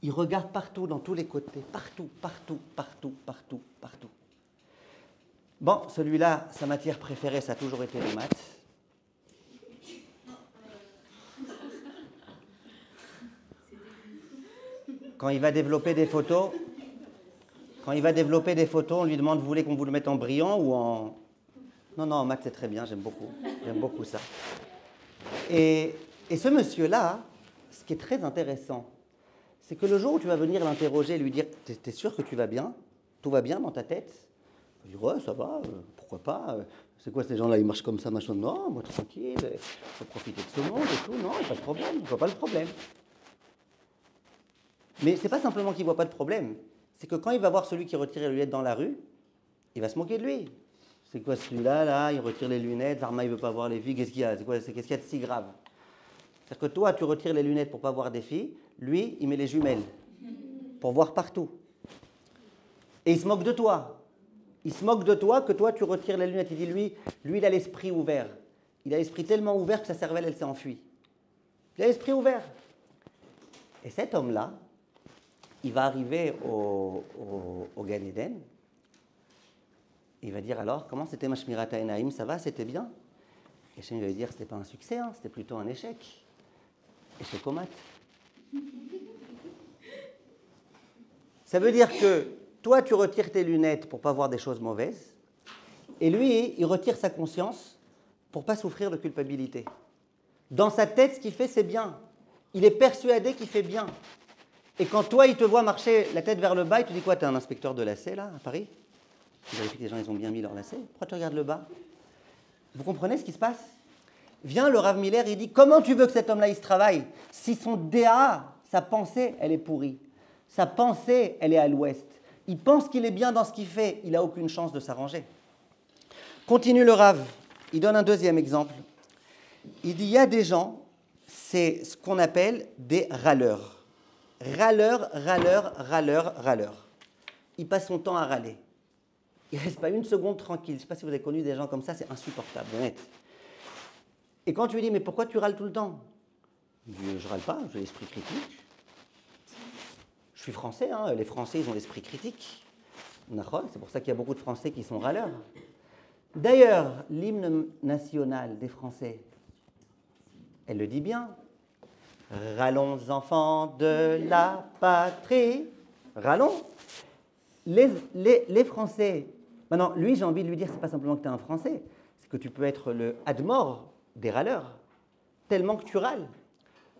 [SPEAKER 1] Il regarde partout, dans tous les côtés, partout, partout, partout, partout, partout. Bon, celui-là, sa matière préférée, ça a toujours été les maths. Quand il va développer des photos, on lui demande, vous voulez qu'on vous le mette en brillant ou en... Non, en maths, c'est très bien, j'aime beaucoup ça. Et ce monsieur-là, ce qui est très intéressant, c'est que le jour où tu vas venir l'interroger et lui dire, t'es sûr que tu vas bien? Tout va bien dans ta tête? Il dit, ouais, ça va, pourquoi pas? C'est quoi ces gens-là, ils marchent comme ça, machin? Non, moi tranquille, il faut profiter de ce monde et tout. Non, il n'y a pas de problème, je ne vois pas le problème. Mais ce n'est pas simplement qu'il ne voit pas de problème, c'est que quand il va voir celui qui retire les lunettes dans la rue, il va se moquer de lui. C'est quoi celui-là, il retire les lunettes, Varma il ne veut pas voir les filles, qu'est-ce qu'il y a? Qu'est-ce qu'il y a de si grave? C'est-à-dire que toi, tu retires les lunettes pour ne pas voir des filles, lui, il met les jumelles pour voir partout. Et il se moque de toi. Il se moque de toi que toi, tu retires les lunettes. Il dit, lui, il a l'esprit ouvert. Il a l'esprit tellement ouvert que sa cervelle, elle s'est enfuie. Il a l'esprit ouvert. Et cet homme-là, il va arriver au Gan Eden. Il va dire alors, comment c'était ma Shmirat HaEnaim? Ça va, c'était bien? Et Hachem va lui dire, c'était pas un succès, hein, c'était plutôt un échec. Échec au maths. Ça veut dire que toi, tu retires tes lunettes pour ne pas voir des choses mauvaises, et lui, il retire sa conscience pour ne pas souffrir de culpabilité. Dans sa tête, ce qu'il fait, c'est bien. Il est persuadé qu'il fait bien. Et quand toi, il te voit marcher la tête vers le bas, il te dit quoi? Tu es un inspecteur de lacets, là, à Paris? Tu vérifies que les gens, ils ont bien mis leur lacets. Pourquoi tu regardes le bas? Vous comprenez ce qui se passe? Vient le Rav Miller, il dit, comment tu veux que cet homme-là, il se travaille si son DA, sa pensée, elle est pourrie? Sa pensée, elle est à l'ouest. Il pense qu'il est bien dans ce qu'il fait, il n'a aucune chance de s'arranger. Continue le Rav, il donne un deuxième exemple. Il dit, il y a des gens, c'est ce qu'on appelle des râleurs. Râleurs, râleurs, râleurs, râleurs. Il passe son temps à râler. Il ne reste pas une seconde tranquille. Je ne sais pas si vous avez connu des gens comme ça, c'est insupportable, honnête. Et quand tu lui dis, mais pourquoi tu râles tout le temps? Il dit, je râle pas, j'ai l'esprit critique. Je suis français, hein, les Français, ils ont l'esprit critique. C'est pour ça qu'il y a beaucoup de Français qui sont râleurs. D'ailleurs, l'hymne national des Français, elle le dit bien. Râlons, enfants de la patrie. Râlons. Les Français. Maintenant, lui, j'ai envie de lui dire, c'est pas simplement que tu es un Français, c'est que tu peux être le admor des râleurs, tellement que tu râles.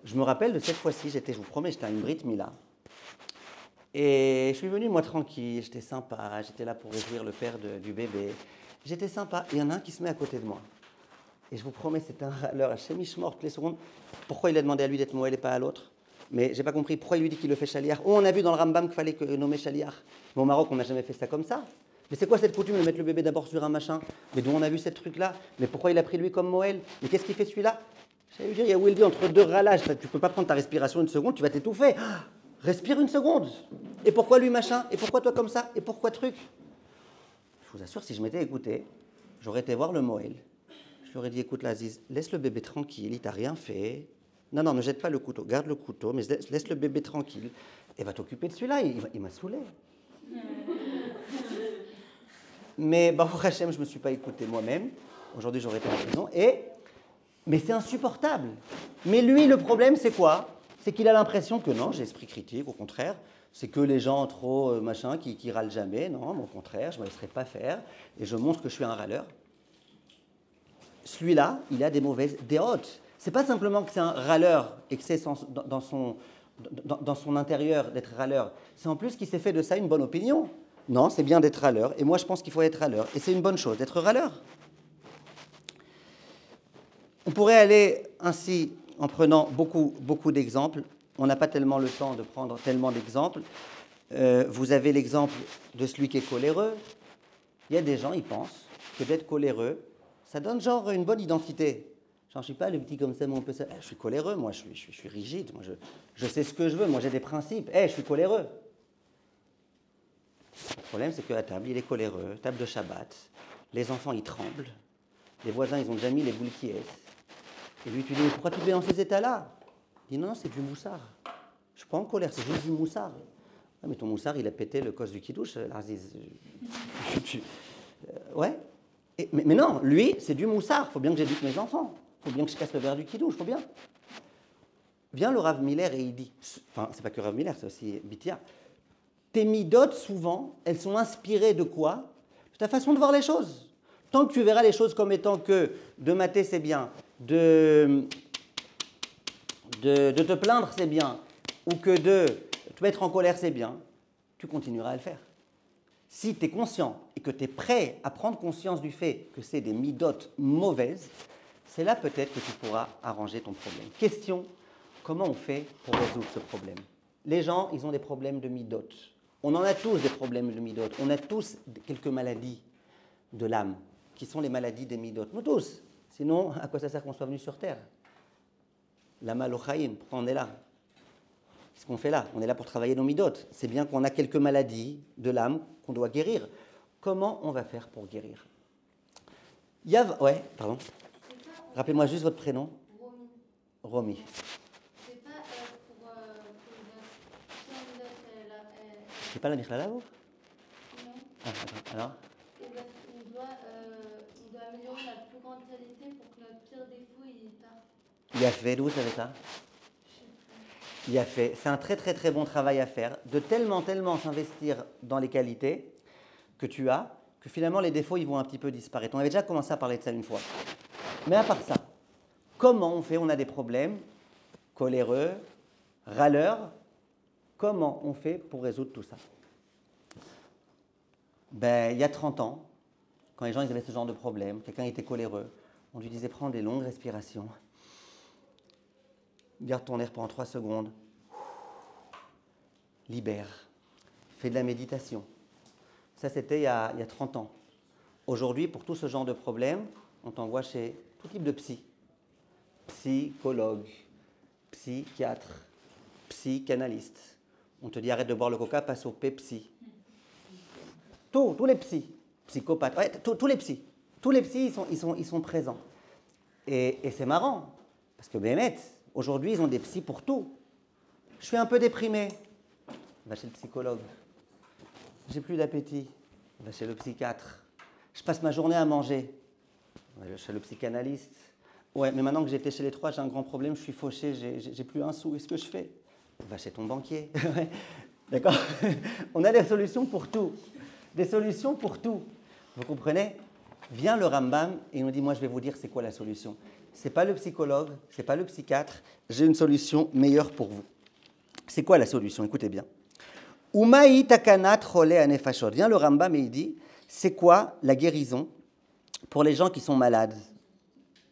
[SPEAKER 1] Je me rappelle de cette fois-ci, je vous promets, j'étais à une Brit Mila. Et je suis venu, moi, tranquille, j'étais sympa, j'étais là pour réjouir le père du bébé. J'étais sympa. Et il y en a un qui se met à côté de moi. Et je vous promets, c'est un râleur, Hachem Ishmor, toutes les secondes. Pourquoi il a demandé à lui d'être Moël et pas à l'autre? Mais j'ai pas compris pourquoi il lui dit qu'il le fait chaliar. Oh, on a vu dans le Rambam qu'il fallait nommer chaliar. Mais au Maroc, on n'a jamais fait ça comme ça. Mais c'est quoi cette coutume de mettre le bébé d'abord sur un machin? Mais d'où on a vu cette truc-là? Mais pourquoi il a pris lui comme Moël? Mais qu'est-ce qu'il fait celui-là? J'allais lui dire, il y a où il dit entre deux râlages, tu ne peux pas prendre ta respiration une seconde, tu vas t'étouffer. Ah, respire une seconde. Et pourquoi lui machin? Et pourquoi toi comme ça? Et pourquoi truc? Je vous assure, si je m'étais écouté, j'aurais été voir le Moël. Je lui aurais dit, écoute l'Aziz, laisse le bébé tranquille, il t'a rien fait. Non, non, ne jette pas le couteau, garde le couteau, mais laisse le bébé tranquille. Et va t'occuper de celui-là, il m'a saoulé. Mais Baruch Hashem, je ne me suis pas écouté moi-même. Aujourd'hui, j'aurais été en prison. Mais c'est insupportable. Mais lui, le problème, c'est quoi? C'est qu'il a l'impression que non, j'ai esprit critique, au contraire. C'est que les gens trop machin qui râlent jamais. Non, au contraire, je ne me laisserai pas faire. Et je montre que je suis un râleur. Celui-là, il a des mauvaises dérotes. Ce n'est pas simplement que c'est un râleur et que c'est dans son intérieur d'être râleur. C'est en plus qu'il s'est fait de ça une bonne opinion. Non, c'est bien d'être râleur. Et moi, je pense qu'il faut être râleur. Et c'est une bonne chose d'être râleur. On pourrait aller ainsi en prenant beaucoup d'exemples. On n'a pas tellement le temps de prendre tellement d'exemples. Vous avez l'exemple de celui qui est coléreux. Il y a des gens, ils pensent que d'être coléreux, ça donne genre une bonne identité. Genre, je ne suis pas le petit comme ça, mais on peut ça. Je suis coléreux, moi, je suis rigide. Moi, je sais ce que je veux. Moi, j'ai des principes. Je suis coléreux. Le problème, c'est qu'à table, il est coléreux. Table de Shabbat. Les enfants, ils tremblent. Les voisins, ils ont déjà mis les boules qui est. Et lui, tu dis, mais pourquoi tu te mets dans ces états-là? Il dit, non, c'est du moussard. Je ne suis pas en colère, c'est juste du moussard. Ouais, mais ton moussard, il a pété le cos du kidouche, Aziz. Ouais. Mais non, lui, c'est du moussard. Il faut bien que j'éduque mes enfants. Il faut bien que je casse le verre du kidouche, il faut bien. Vient le Rav Miller et il dit, enfin, c'est pas que Rav Miller, c'est aussi Bitia. Tes midotes, souvent, elles sont inspirées de quoi? De ta façon de voir les choses. Tant que tu verras les choses comme étant que de mater, c'est bien, de te plaindre, c'est bien, ou que de te mettre en colère, c'est bien, tu continueras à le faire. Si tu es conscient et que tu es prêt à prendre conscience du fait que c'est des midotes mauvaises, c'est là peut-être que tu pourras arranger ton problème. Question, comment on fait pour résoudre ce problème? Les gens, ils ont des problèmes de midotes. On en a tous des problèmes de midotes. On a tous quelques maladies de l'âme, qui sont les maladies des midotes. Nous tous. Sinon, à quoi ça sert qu'on soit venu sur Terre? La malochaïm, pourquoi on est là? Qu'est-ce qu'on fait là? On est là pour travailler nos midotes. C'est bien qu'on a quelques maladies de l'âme qu'on doit guérir. Comment on va faire pour guérir? Ouais, pardon. Rappelez-moi juste votre prénom.
[SPEAKER 2] Romy.
[SPEAKER 1] Romy.
[SPEAKER 2] C'est pas pour une note.
[SPEAKER 1] C'est pas la Michlala, vous?
[SPEAKER 2] Non.
[SPEAKER 1] Ah, attends, alors?
[SPEAKER 2] On doit améliorer la plus grande qualité pour que notre pire défaut il parte.
[SPEAKER 1] Il a fait, d'où vous savez ça? Il a fait. C'est un très très très bon travail à faire, de tellement s'investir dans les qualités que tu as, que finalement les défauts ils vont un petit peu disparaître. On avait déjà commencé à parler de ça une fois. Mais à part ça, comment on fait? On a des problèmes, coléreux, râleurs. Comment on fait pour résoudre tout ça? Il y a 30 ans, quand les gens ils avaient ce genre de problème, quelqu'un était coléreux, on lui disait prends des longues respirations, garde ton air pendant 3 secondes, libère, fais de la méditation. Ça, c'était il y a 30 ans. Aujourd'hui, pour tout ce genre de problème, on t'envoie chez tout type de psy. Psychologue, psychiatre, psychanalyste. On te dit arrête de boire le coca, passe au Pepsi. Tous les psys, psychopathes, ouais, tous les psys. Tous les psys, ils sont présents. Et c'est marrant, parce que Bémet, aujourd'hui, ils ont des psys pour tout. Je suis un peu déprimé, va chez le psychologue. J'ai plus d'appétit, va chez le psychiatre. Je passe ma journée à manger, va chez le psychanalyste. Ouais, mais maintenant que j'étais chez les trois, j'ai un grand problème, je suis fauché, j'ai plus un sou, qu'est-ce que je fais? Va chez ton banquier. D'accord? On a des solutions pour tout. Des solutions pour tout. Vous comprenez? Vient le Rambam et il nous dit, moi je vais vous dire c'est quoi la solution. Ce n'est pas le psychologue, ce n'est pas le psychiatre, j'ai une solution meilleure pour vous. C'est quoi la solution? Écoutez bien. Umaï takanat chole anefashot. Vient le Rambam et il dit, c'est quoi la guérison pour les gens qui sont malades,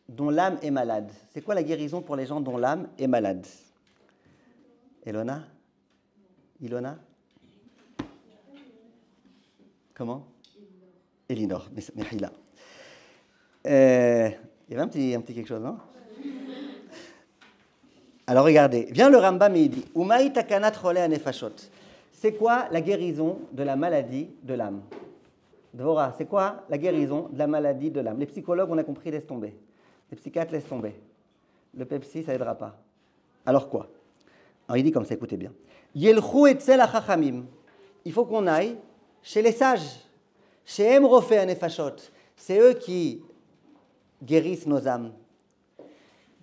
[SPEAKER 1] dont l'âme est malade? C'est quoi la guérison pour les gens dont l'âme est malade? Ilona? Comment? Elinor, Mehila. Il y avait un petit quelque chose, non? Alors regardez, vient le Rambam et il dit Umaï takanat chole anefashot. C'est quoi la guérison de la maladie de l'âme? Dvorah, c'est quoi la guérison de la maladie de l'âme? Les psychologues, on a compris, laissent tomber. Les psychiatres, laissent tomber. Le Pepsi, ça n'aidera pas. Alors quoi? Alors il dit comme ça, écoutez bien. Yelchou etzel achachamim. Il faut qu'on aille chez les sages. Chez Emrofe anefashot. C'est eux qui guérissent nos âmes.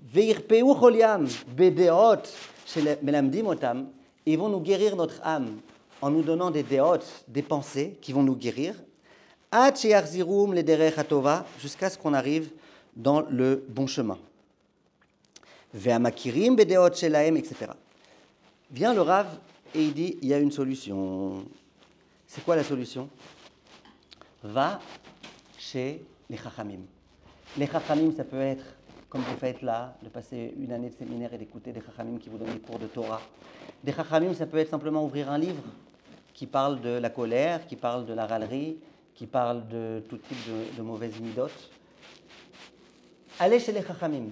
[SPEAKER 1] Veirpeu choliam bedeot chez melamdim otam. Ils vont nous guérir notre âme en nous donnant des deot, des pensées qui vont nous guérir. Ad sheyachzirum lederech hatova, jusqu'à ce qu'on arrive dans le bon chemin. Ve'amakirim bedeot shelahem, etc. Vient le Rav et il dit, il y a une solution. C'est quoi la solution? Va chez les chachamim. Les chachamim, ça peut être, comme vous faites là, de passer une année de séminaire et d'écouter des chachamim qui vous donnent des cours de Torah. Des chachamim, ça peut être simplement ouvrir un livre qui parle de la colère, qui parle de la râlerie, qui parle de tout type de mauvaises midotes. Allez chez les chachamim.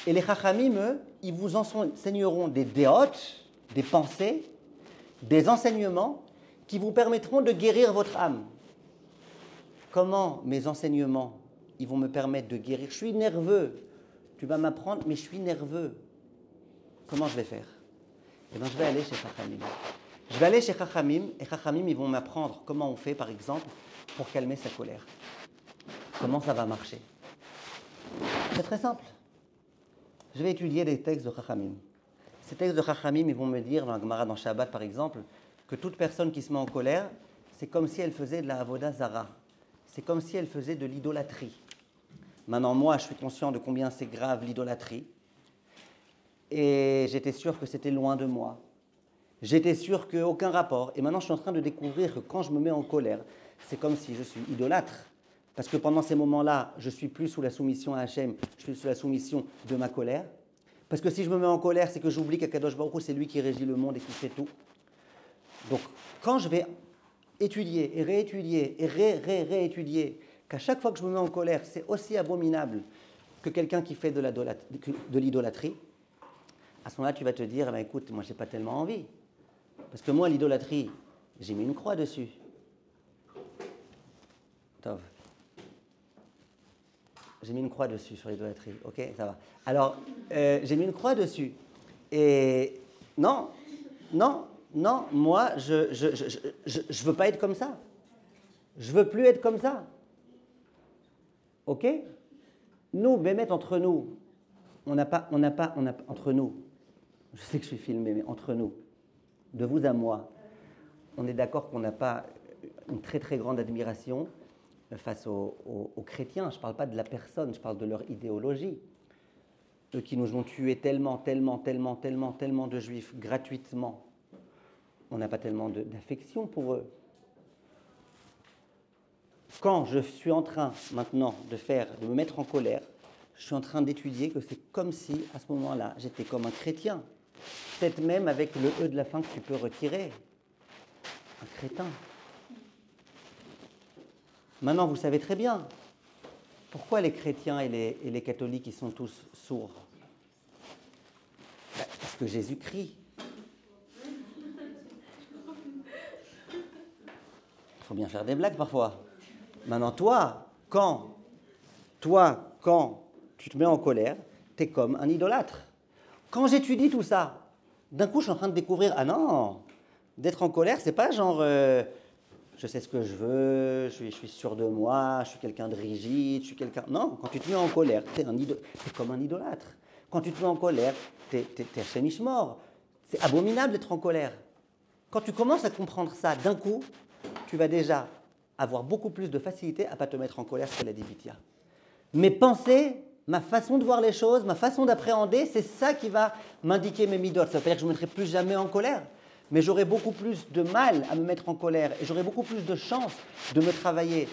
[SPEAKER 1] Et les chachamim, eux, ils vous enseigneront des déotes, des pensées, des enseignements qui vous permettront de guérir votre âme. Comment mes enseignements, ils vont me permettre de guérir? Je suis nerveux. Tu vas m'apprendre, mais je suis nerveux. Comment je vais faire? Eh bien, je vais aller chez chachamim. Je vais aller chez chachamim, et chachamim, ils vont m'apprendre comment on fait, par exemple, pour calmer sa colère. Comment ça va marcher? C'est très simple. Je vais étudier des textes de chachamim. Ces textes de chachamim, ils vont me dire, dans la Gemara, dans Shabbat, par exemple, que toute personne qui se met en colère, c'est comme si elle faisait de la avoda zara. C'est comme si elle faisait de l'idolâtrie. Maintenant, moi, je suis conscient de combien c'est grave l'idolâtrie. Et j'étais sûr que c'était loin de moi. J'étais sûr qu'aucun rapport. Et maintenant, je suis en train de découvrir que quand je me mets en colère, c'est comme si je suis idolâtre. Parce que pendant ces moments-là, je ne suis plus sous la soumission à Hachem, je suis sous la soumission de ma colère. Parce que si je me mets en colère, c'est que j'oublie qu'Akadosh Baruch Hu, c'est lui qui régit le monde et qui fait tout. Donc, quand je vais étudier et réétudier et réétudier, qu'à chaque fois que je me mets en colère, c'est aussi abominable que quelqu'un qui fait de l'idolâtrie, à ce moment-là, tu vas te dire, eh écoute, moi, je n'ai pas tellement envie. Parce que moi, l'idolâtrie, j'ai mis une croix dessus. Tov. J'ai mis une croix dessus sur l'idolâtrie, ok, ça va. Alors, j'ai mis une croix dessus. Et non, moi, je veux pas être comme ça. Je veux plus être comme ça. Ok? Nous, Bémet, entre nous, on n'a pas, entre nous, je sais que je suis filmé, mais entre nous, de vous à moi, on est d'accord qu'on n'a pas une très très grande admiration face aux chrétiens. Je ne parle pas de la personne, je parle de leur idéologie. Eux qui nous ont tués tellement de juifs gratuitement, on n'a pas tellement d'affection pour eux. Quand je suis en train maintenant de me mettre en colère, je suis en train d'étudier que c'est comme si, à ce moment-là, j'étais comme un chrétien. Peut-être même avec le « e » de la fin que tu peux retirer. Un crétin. Maintenant, vous savez très bien pourquoi les chrétiens et les catholiques, ils sont tous sourds. Parce que Jésus crie. Il faut bien faire des blagues parfois. Maintenant, toi, quand tu te mets en colère, tu es comme un idolâtre. Quand j'étudie tout ça, d'un coup, je suis en train de découvrir, ah non, d'être en colère, c'est pas genre, je sais ce que je veux, je suis sûr de moi, je suis quelqu'un de rigide, je suis quelqu'un... Non, quand tu te mets en colère, tu es comme un idolâtre. Quand tu te mets en colère, tu es chémiche mort. C'est abominable d'être en colère. Quand tu commences à comprendre ça, d'un coup, tu vas déjà avoir beaucoup plus de facilité à ne pas te mettre en colère que la dit Bitya. Mes pensées, ma façon de voir les choses, ma façon d'appréhender, c'est ça qui va m'indiquer mes midot. Ça veut dire que je ne me mettrai plus jamais en colère, mais j'aurai beaucoup plus de mal à me mettre en colère et j'aurai beaucoup plus de chance de travailler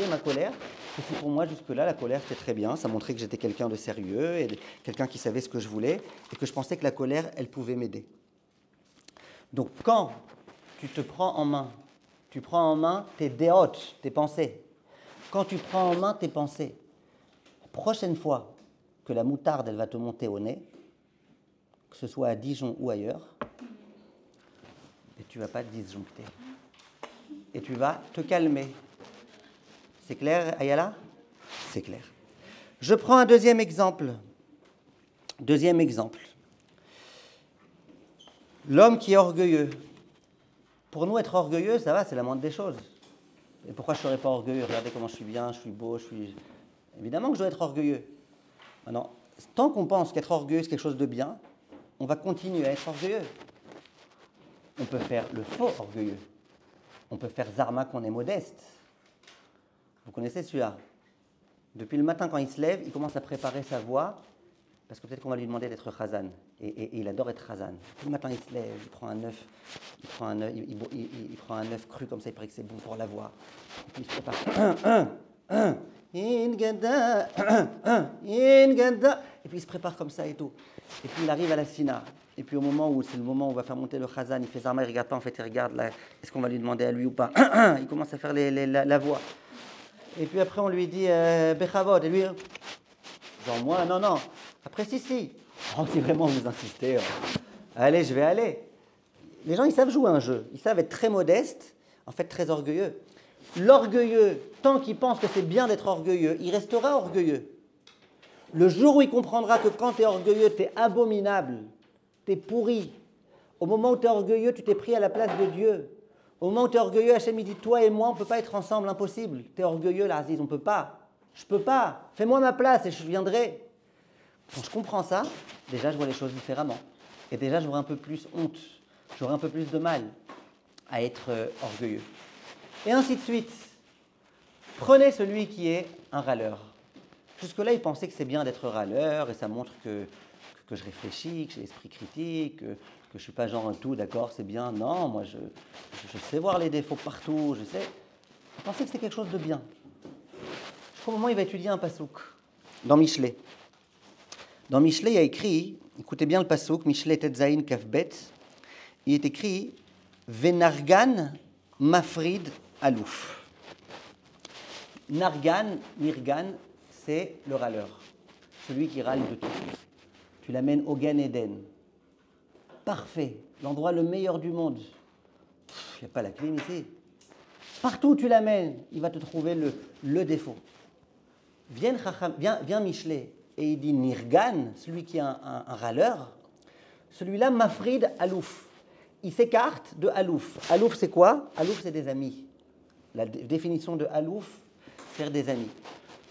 [SPEAKER 1] ma colère. Et puis pour moi, jusque-là, la colère, c'était très bien. Ça montrait que j'étais quelqu'un de sérieux et quelqu'un qui savait ce que je voulais et que je pensais que la colère, elle pouvait m'aider. Donc quand tu te prends en main, tu prends en main tes déotes, tes pensées. quand tu prends en main tes pensées, la prochaine fois que la moutarde, elle va te monter au nez, que ce soit à Dijon ou ailleurs, et tu ne vas pas te disjoncter. Et tu vas te calmer. C'est clair, Ayala? C'est clair. Je prends un deuxième exemple. Deuxième exemple. L'homme qui est orgueilleux. Pour nous, être orgueilleux, ça va, c'est la moindre des choses. Et pourquoi je ne serais pas orgueilleux? Regardez comment je suis bien, je suis beau, je suis... Évidemment que je dois être orgueilleux. Maintenant, tant qu'on pense qu'être orgueilleux, c'est quelque chose de bien, on va continuer à être orgueilleux. On peut faire le faux orgueilleux. On peut faire Zarma qu'on est modeste. Vous connaissez celui-là? Depuis le matin, quand il se lève, il commence à préparer sa voix, parce que peut-être qu'on va lui demander d'être Khazan. Et il adore être Khazan. Depuis le matin, il se lève, il prend un œuf, il prend un œuf cru, comme ça, il paraît que c'est bon pour la voix. Et puis il se prépare. Ingada. Et puis il se prépare comme ça et tout. Et puis il arrive à la Sina. Et puis au moment où c'est le moment où on va faire monter le Khazan, il fait Zarma, il regarde pas, en fait il regarde là, est-ce qu'on va lui demander à lui ou pas. Il commence à faire la voix. Et puis après on lui dit Bechavod, et lui, genre moi, non. Après si. Oh, si vraiment vous insistez, allez, je vais aller. Les gens ils savent jouer un jeu, ils savent être très modestes, en fait très orgueilleux. L'orgueilleux, tant qu'il pense que c'est bien d'être orgueilleux, il restera orgueilleux. Le jour où il comprendra que quand tu es orgueilleux, tu es abominable, tu es pourri. Au moment où tu es orgueilleux, tu t'es pris à la place de Dieu. Au moment où tu es orgueilleux, Hachem il dit, toi et moi, on ne peut pas être ensemble, impossible. Tu es orgueilleux, là, Aziz, on ne peut pas. Je ne peux pas. Fais-moi ma place et je viendrai. Quand je comprends ça, déjà, je vois les choses différemment. Et déjà, j'aurai un peu plus honte. J'aurai un peu plus de mal à être orgueilleux. Et ainsi de suite. Prenez celui qui est un râleur. Jusque-là, il pensait que c'est bien d'être râleur et ça montre que je réfléchis, que j'ai l'esprit critique, que je ne suis pas genre tout, d'accord, c'est bien. Non, moi, je sais voir les défauts partout, je sais. Il pensait que c'était quelque chose de bien. Jusqu'au moment où il va étudier un pasouk dans Michelet. Dans Michelet, il y a écrit, écoutez bien le pasouk, Michelet Tetzaïn Kafbet, il est écrit Venargan Mafrid Alouf. Nargan, c'est le râleur, celui qui râle de tout. Tu l'amènes au Gan Eden. Parfait, l'endroit le meilleur du monde. Il n'y a pas la clim ici. Partout où tu l'amènes, il va te trouver le défaut. Vient Michelet et il dit Nirgan, celui qui est un râleur, celui-là, Mafrid Alouf. Il s'écarte de Alouf. Alouf, c'est quoi? Alouf, c'est des amis. La définition de Alouf, c'est faire des amis.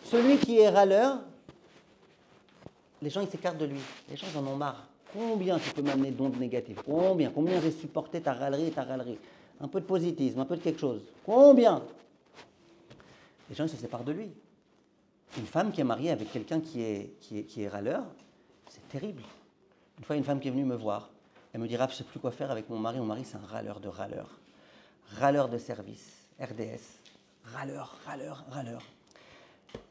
[SPEAKER 1] Celui qui est râleur, les gens ils s'écartent de lui. Les gens ils en ont marre. Combien tu peux m'amener d'ondes négatives? Combien j'ai supporté ta râlerie? Un peu de positivisme, un peu de quelque chose. Combien? Les gens ils se séparent de lui. Une femme qui est mariée avec quelqu'un qui est râleur, c'est terrible. Une fois, une femme qui est venue me voir, elle me dit, Rav, je ne sais plus quoi faire avec mon mari. Mon mari, c'est un râleur de râleur. Râleur de service, RDS. Râleur.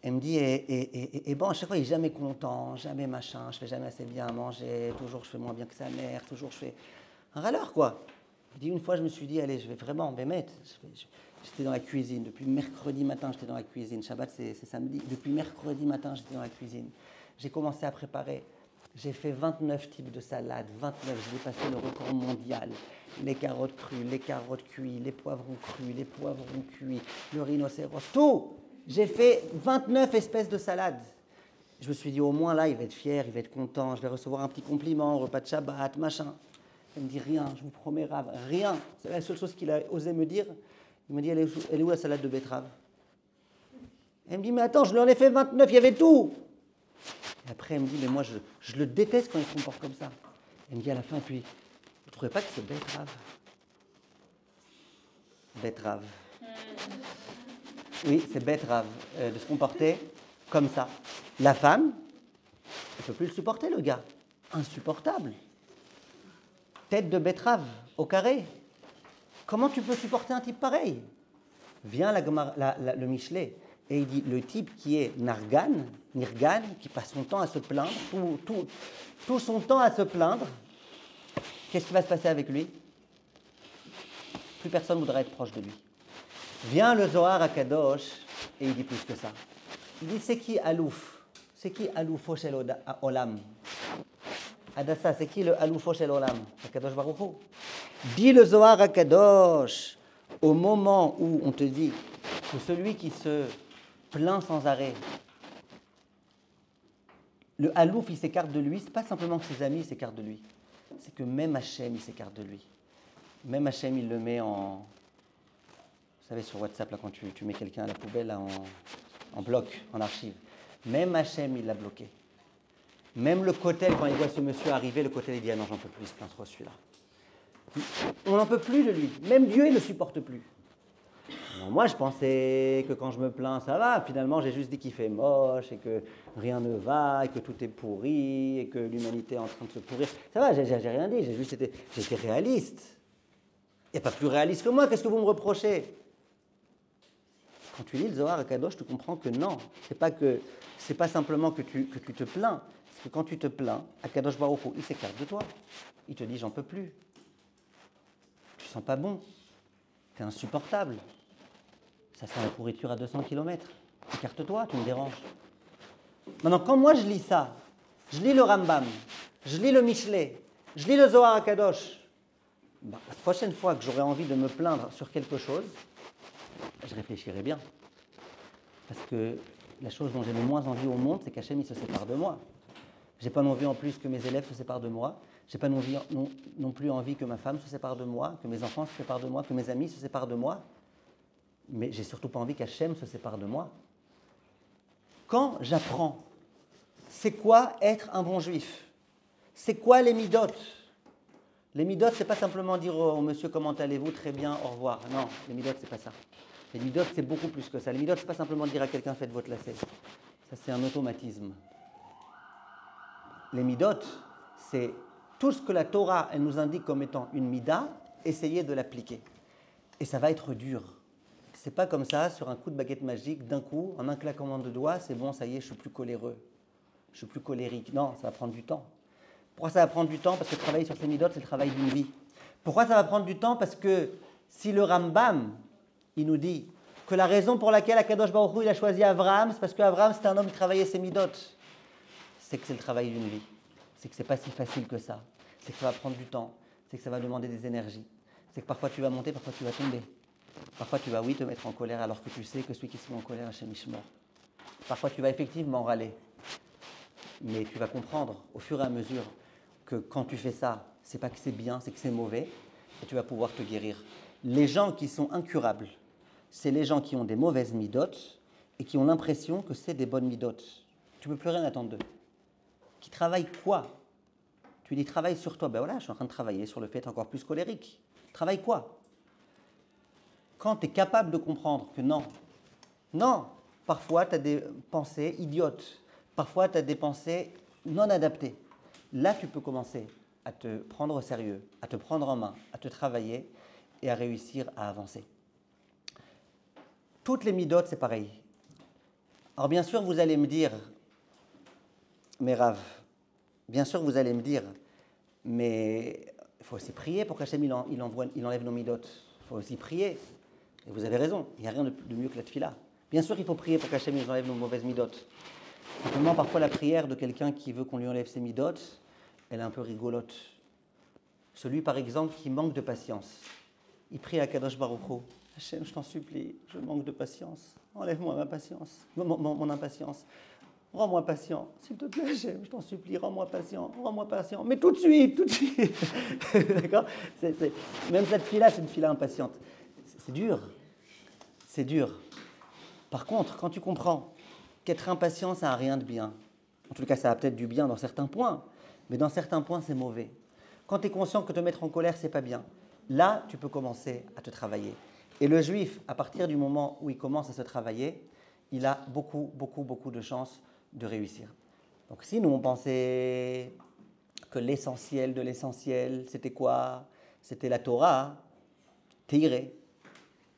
[SPEAKER 1] Elle me dit, et bon, à chaque fois, il n'est jamais content, jamais machin, je ne fais jamais assez bien à manger, toujours je fais moins bien que sa mère, toujours je fais... Un râleur, quoi. Elle dit, une fois, je me suis dit, allez, je vais vraiment m'émettre. J'étais dans la cuisine, depuis mercredi matin, j'étais dans la cuisine. Shabbat, c'est samedi. Depuis mercredi matin, j'étais dans la cuisine. J'ai commencé à préparer. J'ai fait 29 types de salades, 29, j'ai dépassé le record mondial. Les carottes crues, les carottes cuites, les poivrons crus, les poivrons cuits, le rhinocéros, tout. J'ai fait 29 espèces de salades. Je me suis dit, au moins là, il va être fier, il va être content, je vais recevoir un petit compliment, repas de Shabbat, machin. Elle me dit rien, je vous promets, Rav, rien. C'est la seule chose qu'il a osé me dire. Il me dit, elle est où la salade de betterave? Elle me dit, mais attends, je lui en ai fait 29, il y avait tout. Et après, elle me dit, mais moi, je le déteste quand il se comporte comme ça. Elle me dit à la fin, puis, vous ne trouvez pas que c'est betterave? Betterave. Oui, c'est betterave, de se comporter comme ça. La femme, elle ne peut plus le supporter, le gars. Insupportable. Tête de betterave, au carré. Comment tu peux supporter un type pareil? Vient le Michelet. Et il dit, le type qui est Nirgan, qui passe son temps à se plaindre, tout son temps à se plaindre, qu'est-ce qui va se passer avec lui? Plus personne ne voudra être proche de lui. Vient le Zohar à Kadosh Et il dit plus que ça. Il dit c'est qui Alouf? C'est qui Aloufo shel Olam? Adassa, c'est qui le Aloufo shel Olam? Akadosh Baruch Hu. Dit le Zohar Akadosh, au moment où on te dit que celui qui se plaint sans arrêt, le Alouf, il s'écarte de lui, c'est pas simplement que ses amis s'écartent de lui, c'est que même Hachem, il s'écarte de lui. Même Hachem, il le met en... Vous savez, sur WhatsApp, là, quand tu mets quelqu'un à la poubelle, là, en bloc, en archive. Même Hachem, il l'a bloqué. Même le Kotel, quand il voit ce monsieur arriver, le Kotel, il dit « Ah non, j'en peux plus, il se plaint trop celui-là. » On n'en peut plus de lui. Même Dieu, il ne le supporte plus. Alors moi, je pensais que quand je me plains, ça va. Finalement, j'ai juste dit qu'il fait moche et que rien ne va et que tout est pourri et que l'humanité est en train de se pourrir. Ça va, j'ai rien dit. J'ai été réaliste. Il n'y a pas plus réaliste que moi. Qu'est-ce que vous me reprochez? Quand tu lis le Zohar Akadosh, tu comprends que non. C'est pas simplement que tu te plains. C'est que quand tu te plains, Akadosh Baruch Hu, il s'écarte de toi. Il te dit, j'en peux plus. Tu sens pas bon. Tu es insupportable. Ça sent la pourriture à 200 km. Écarte-toi, tu me déranges. Maintenant, quand moi je lis ça, je lis le Rambam, je lis le Michelet, je lis le Zohar Akadosh, la prochaine fois que j'aurai envie de me plaindre sur quelque chose, je réfléchirai bien. Parce que la chose dont j'ai le moins envie au monde, c'est qu'Hachem, il se sépare de moi. J'ai pas envie en plus que mes élèves se séparent de moi. J'ai pas non plus envie que ma femme se sépare de moi, que mes enfants se séparent de moi, que mes amis se séparent de moi. Mais j'ai surtout pas envie qu'Hachem se sépare de moi. Quand j'apprends, c'est quoi être un bon juif? C'est quoi les midot? Les midot, c'est pas simplement dire au monsieur comment allez-vous, très bien, au revoir. Non, les midot, c'est pas ça. Les midot, c'est beaucoup plus que ça. Les midot, c'est pas simplement dire à quelqu'un faites votre lacet. Ça, c'est un automatisme. Les midot, c'est tout ce que la Torah, elle nous indique comme étant une mida, essayer de l'appliquer. Et ça va être dur. C'est pas comme ça, sur un coup de baguette magique, d'un coup, en un claquement de doigts, c'est bon, ça y est, je suis plus coléreux, je suis plus colérique. Non, ça va prendre du temps. Pourquoi ça va prendre du temps? Parce que travailler sur ces midot, c'est le travail d'une vie. Pourquoi ça va prendre du temps? Parce que si le Rambam, il nous dit que la raison pour laquelle Akadosh Baruch Hu, il a choisi Abraham, c'est parce qu'Abraham, c'était un homme qui travaillait ses midot. C'est que c'est le travail d'une vie. C'est que c'est pas si facile que ça. C'est que ça va prendre du temps. C'est que ça va demander des énergies. C'est que parfois tu vas monter, parfois tu vas tomber. Parfois tu vas, oui, te mettre en colère alors que tu sais que celui qui se met en colère, Hachem Ishmor. Parfois tu vas effectivement râler. Mais tu vas comprendre au fur et à mesure que quand tu fais ça, c'est pas que c'est bien, c'est que c'est mauvais. Et tu vas pouvoir te guérir. Les gens qui sont incurables, c'est les gens qui ont des mauvaises midot et qui ont l'impression que c'est des bonnes midot. Tu ne peux plus rien attendre d'eux. Qui travaillent quoi? Tu dis travaille sur toi. Ben voilà, je suis en train de travailler sur le fait d'être encore plus colérique. Travaille quoi? Quand tu es capable de comprendre que non, parfois tu as des pensées idiotes, parfois tu as des pensées non adaptées. Là, tu peux commencer à te prendre au sérieux, à te prendre en main, à te travailler et à réussir à avancer. Toutes les midot, c'est pareil. Alors bien sûr, vous allez me dire, mais Rav, bien sûr, vous allez me dire, mais il faut aussi prier pour qu'Hachem il enlève nos midot. Il faut aussi prier. Et vous avez raison, il n'y a rien de mieux que la tefila. Bien sûr, il faut prier pour qu'Hachem il enlève nos mauvaises midot. Simplement, parfois, la prière de quelqu'un qui veut qu'on lui enlève ses midot, elle est un peu rigolote. Celui, par exemple, qui manque de patience. Il prie à Kadosh Baruch Hu. Hachem, je t'en supplie, je manque de patience. Enlève-moi ma patience, mon impatience. Rends-moi patient, s'il te plaît, Hachem, je t'en supplie, rends-moi patient, mais tout de suite. D'accord? Même cette fille-là, c'est une fille-là impatiente. C'est dur. Par contre, quand tu comprends qu'être impatient, ça n'a rien de bien, en tout cas, ça a peut-être du bien dans certains points, mais dans certains points, c'est mauvais. Quand tu es conscient que te mettre en colère, c'est pas bien, là, tu peux commencer à te travailler. Et le juif, à partir du moment où il commence à se travailler, il a beaucoup de chances de réussir. Donc si nous, on pensait que l'essentiel de l'essentiel, c'était quoi? C'était la Torah, Teiré,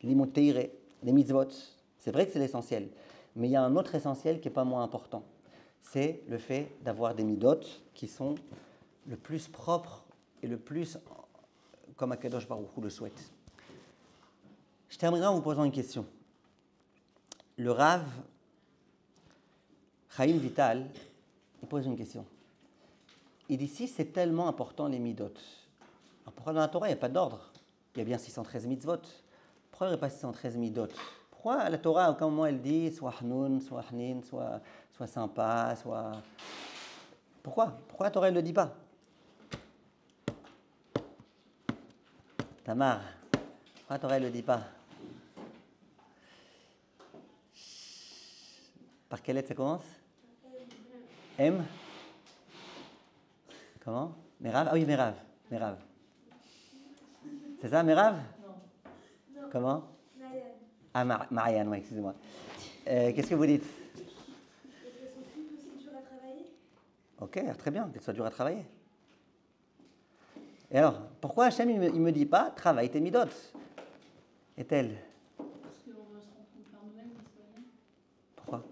[SPEAKER 1] Limud Teiré, les mitzvot. C'est vrai que c'est l'essentiel, mais il y a un autre essentiel qui n'est pas moins important. C'est le fait d'avoir des midot qui sont le plus propres et le plus comme Akadosh Baruch Hu le souhaite. Je terminerai en vous posant une question. le Rav Chaim Vital, il pose une question. Il dit si c'est tellement important les midot, alors pourquoi dans la Torah il n'y a pas d'ordre? Il y a bien 613 mitzvot. Pourquoi il n'y aurait pas 613 midot? Pourquoi la Torah, à aucun moment elle dit soit hnoun, soit hnin, soit sympa, soit. Pourquoi la Torah elle ne le dit pas? Tamar, pourquoi la Torah elle ne le dit pas? Par quelle lettre ça commence? M. Comment? Merav? Ah oui, Merav. Merav. C'est ça, Merav?
[SPEAKER 3] Non.
[SPEAKER 1] Comment?
[SPEAKER 2] Marianne.
[SPEAKER 1] Ah, Marianne, oui, excusez-moi. Qu'est-ce que vous dites?
[SPEAKER 2] Et qu'elles sont toutes aussi dures à travailler?
[SPEAKER 1] Ok, alors très bien, qu'elle soit dure à travailler. Et alors, pourquoi Hachem, il me dit pas, travaille tes midot? Est-elle?
[SPEAKER 3] Parce qu'on va se rendre compte par nous-mêmes qu'ils soient bien.
[SPEAKER 1] Pourquoi?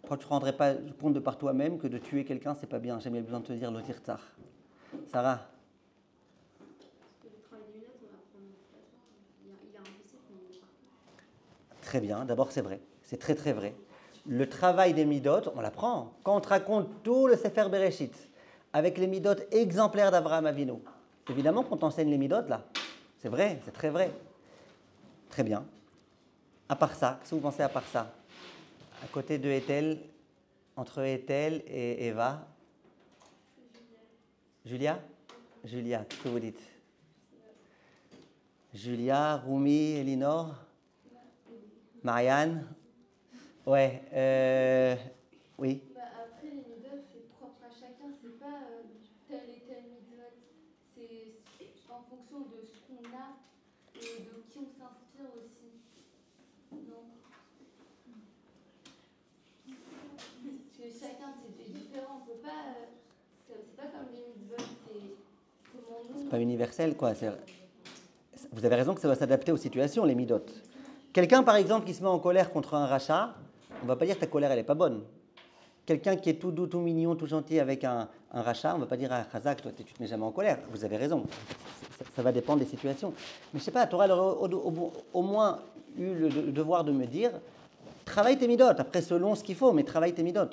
[SPEAKER 1] Pourquoi tu ne te rendrais pas compte de par toi-même que de tuer quelqu'un, c'est pas bien? Hachem, il a besoin de te dire l'otir tsar. Sarah?
[SPEAKER 2] Parce que le travail des lunettes, on va apprendre de toute façon. Il a un PC qu'on est partout.
[SPEAKER 1] Très bien, d'abord c'est vrai, c'est très très vrai. Le travail des midot, on l'apprend. Quand on te raconte tout le Sefer Bereshit, avec les midot exemplaires d'Abraham Avinu, évidemment qu'on t'enseigne les midot là. C'est vrai, c'est très vrai. Très bien. À part ça, qu'est-ce que vous pensez à part ça? À côté de Ethel, entre Ethel et Eva? Julia? Julia, qu'est-ce que vous dites? Julia, Rumi, Elinor? Marianne? Ouais, oui.
[SPEAKER 4] Bah après, les mitzvot, c'est propre à chacun, c'est pas tel et tel mitzvot. C'est en fonction de ce qu'on a et de qui on s'inspire aussi. Non. Parce que chacun, c'est différent. On peut pas, c'est pas comme les mitzvot, c'est comment nous.
[SPEAKER 1] C'est pas universel, quoi. Vous avez raison que ça doit s'adapter aux situations, les midot. Quelqu'un, par exemple, qui se met en colère contre un rachat, on ne va pas dire que ta colère, elle n'est pas bonne. Quelqu'un qui est tout doux, tout mignon, tout gentil avec un rachat, on ne va pas dire à Khazak, toi, tu ne te mets jamais en colère. Vous avez raison. Ça va dépendre des situations. Mais je ne sais pas, la Torah elle aurait au moins eu le devoir de me dire, travaille tes midot. Après, selon ce qu'il faut, mais travaille tes midot.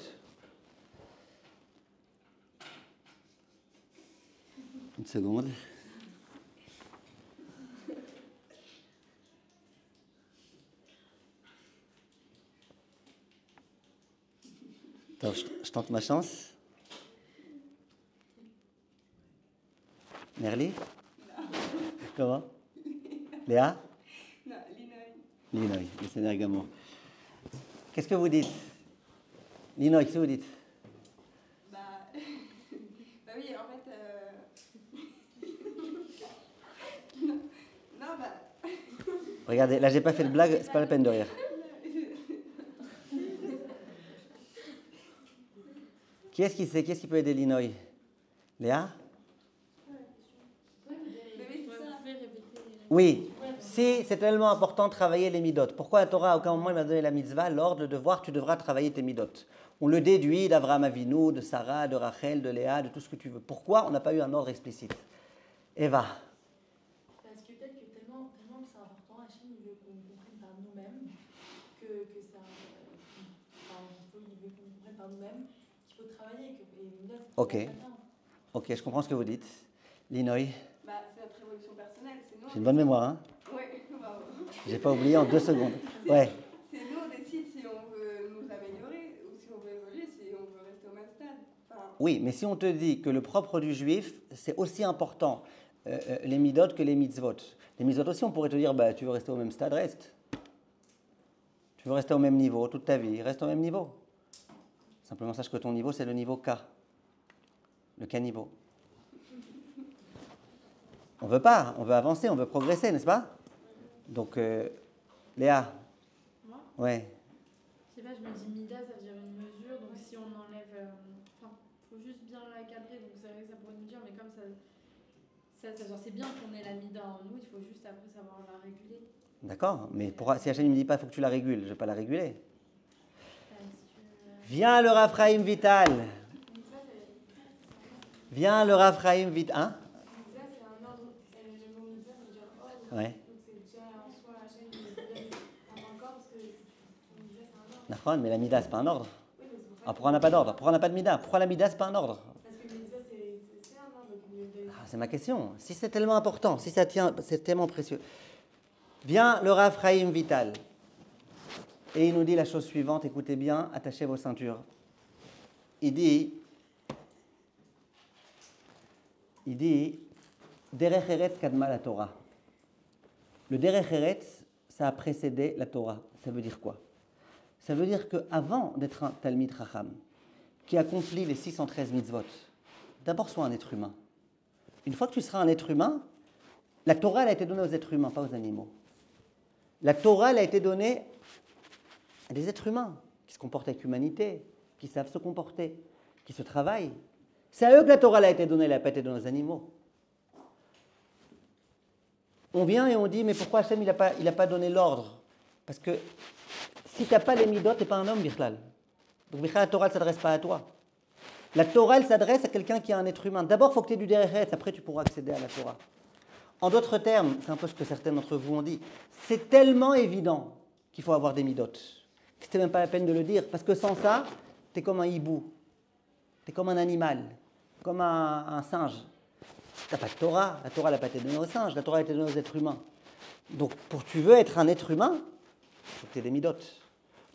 [SPEAKER 1] Une seconde. Attends, je tente ma chance. Merli? Comment? Léa?
[SPEAKER 5] Non, Linoï.
[SPEAKER 1] Linoï, le Seigneur Gamour. Qu'est-ce que vous dites? Linoï, qu'est-ce que vous dites?
[SPEAKER 5] Bah, bah oui, en fait. Non, bah.
[SPEAKER 1] Regardez, là j'ai pas fait de blague, c'est pas la peine de rire. Qui est-ce qui sait? Qui est-ce qui peut aider Linoï? Léa?
[SPEAKER 4] Ouais,
[SPEAKER 5] Mais oui, c'est ça.
[SPEAKER 3] Vous pouvez répéter.
[SPEAKER 1] Oui. Si c'est tellement important de travailler les midot, pourquoi la Torah à aucun moment il m'a donné la mitzvah, l'ordre, le devoir, tu devras travailler tes midot? On le déduit d'Avraham Avinu, de Sarah, de Rachel, de Léa, de tout ce que tu veux. Pourquoi on n'a pas eu un ordre explicite? Eva?
[SPEAKER 3] Parce que peut-être que tellement que c'est important, Hachem il veut qu'on comprenne par nous-mêmes que ça. Enfin, il veut qu'on comprenne par nous-mêmes qu'il faut travailler. Et les mitzvot, c'est
[SPEAKER 1] Ok.
[SPEAKER 3] pour chacun.
[SPEAKER 1] Ok, je comprends ce que vous dites. Linoï?
[SPEAKER 5] Bah, c'est notre évolution personnelle. C'est nous.
[SPEAKER 1] J'ai une bonne mémoire, hein?
[SPEAKER 5] Ouais, bravo.
[SPEAKER 1] J'ai pas oublié en 2 secondes. Ouais.
[SPEAKER 5] C'est nous, on décide si on veut nous améliorer ou si on veut évoluer, si on veut rester au même stade. Enfin,
[SPEAKER 1] Oui, mais si on te dit que le propre du juif, c'est aussi important les midot que les mitzvot. Les mitzvot aussi, on pourrait te dire, bah, tu veux rester au même stade, reste. Tu veux rester au même niveau toute ta vie, reste au même niveau. Simplement sache que ton niveau, c'est le niveau K. Le K-niveau. On veut pas, on veut avancer, on veut progresser, n'est-ce pas? Donc, Léa?
[SPEAKER 3] Moi,
[SPEAKER 1] Ouais.
[SPEAKER 3] je sais pas, je me dis Mida, ça veut dire une mesure, donc si on enlève. Enfin, faut juste bien la cadrer, donc c'est vrai que ça pourrait nous dire, mais comme genre, c'est bien qu'on ait la Mida en nous, il faut juste après savoir la réguler.
[SPEAKER 1] D'accord, mais si Hachem ne me dit pas, il faut que tu la régules, je ne vais pas la réguler.
[SPEAKER 3] Parce que.
[SPEAKER 1] Viens le Raphaïm Vital. Viens le Raphaïm Vital. Hein?
[SPEAKER 4] Mitzvah, c'est un ordre. Le mot mitzvah, ça veut dire ordre.
[SPEAKER 1] Ouais.
[SPEAKER 4] Donc c'est déjà en soi, Hachem, il nous donne un point corps parce que
[SPEAKER 1] Nachon, mais la mida, c'est pas un ordre. Ah, pourquoi on n'a pas d'ordre? Pourquoi on n'a pas de mida? Pourquoi la mida, c'est pas un ordre?
[SPEAKER 3] Parce que mitzvah, c'est un ordre.
[SPEAKER 1] Ah, c'est ma question. Si c'est tellement important, si ça tient, c'est tellement précieux. Vient le Rav Chaim Vital. Et il nous dit la chose suivante, écoutez bien, attachez vos ceintures. Il dit, Derech Eretz kadma la Torah. Le Derech Eretz, ça a précédé la Torah. Ça veut dire quoi? Ça veut dire qu'avant d'être un Talmid Chacham, qui accomplit les 613 mitzvot, d'abord sois un être humain. Une fois que tu seras un être humain, la Torah elle a été donnée aux êtres humains, pas aux animaux. La Torah elle a été donnée à des êtres humains qui se comportent avec humanité, qui savent se comporter, qui se travaillent. C'est à eux que la Torah elle a été donnée, elle n'a pas été donnée aux animaux. On vient et on dit, mais pourquoi Hachem il a pas donné l'ordre? Parce que si tu n'as pas les midot, tu n'es pas un homme, Bichlal. Donc Bichlal, la Torah ne s'adresse pas à toi. La Torah elle s'adresse à quelqu'un qui est un être humain. D'abord, il faut que tu aies du Derech Eretz, après tu pourras accéder à la Torah. En d'autres termes, c'est un peu ce que certains d'entre vous ont dit, c'est tellement évident qu'il faut avoir des midot. C'était même pas la peine de le dire, parce que sans ça, tu es comme un hibou, tu es comme un animal, comme un singe. Tu n'as pas de Torah, la Torah n'a pas été donnée aux singes, la Torah a été donnée aux êtres humains. Donc, pour tu veux être un être humain, il faut que tu aies des midot.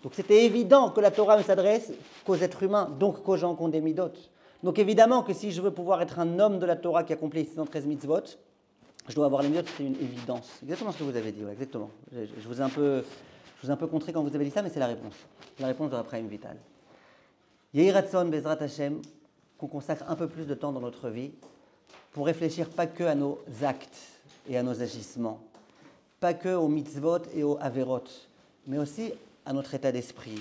[SPEAKER 1] Donc, c'était évident que la Torah ne s'adresse qu'aux êtres humains, donc qu'aux gens qui ont des midot. Donc, évidemment que si je veux pouvoir être un homme de la Torah qui accomplit 613 mitzvot, je dois avoir les midot, c'est une évidence. Exactement ce que vous avez dit, ouais, exactement. Je vous ai un peu contré quand vous avez dit ça, mais c'est la réponse. La réponse de la Chaim Vital. Yehi Ratzon Bezrat Hashem, qu'on consacre un peu plus de temps dans notre vie pour réfléchir pas que à nos actes et à nos agissements, pas que aux mitzvot et aux averot, mais aussi à notre état d'esprit,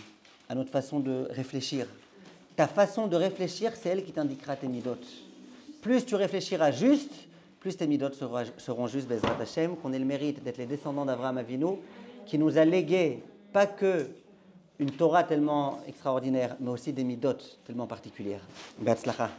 [SPEAKER 1] à notre façon de réfléchir. Ta façon de réfléchir, c'est elle qui t'indiquera tes midot. Plus tu réfléchiras juste, plus tes midot seront justes, Bezrat Hashem, qu'on ait le mérite d'être les descendants d'Avraham Avinu, qui nous a légué pas que une Torah tellement extraordinaire, mais aussi des midot tellement particulières. Be'atzlacha.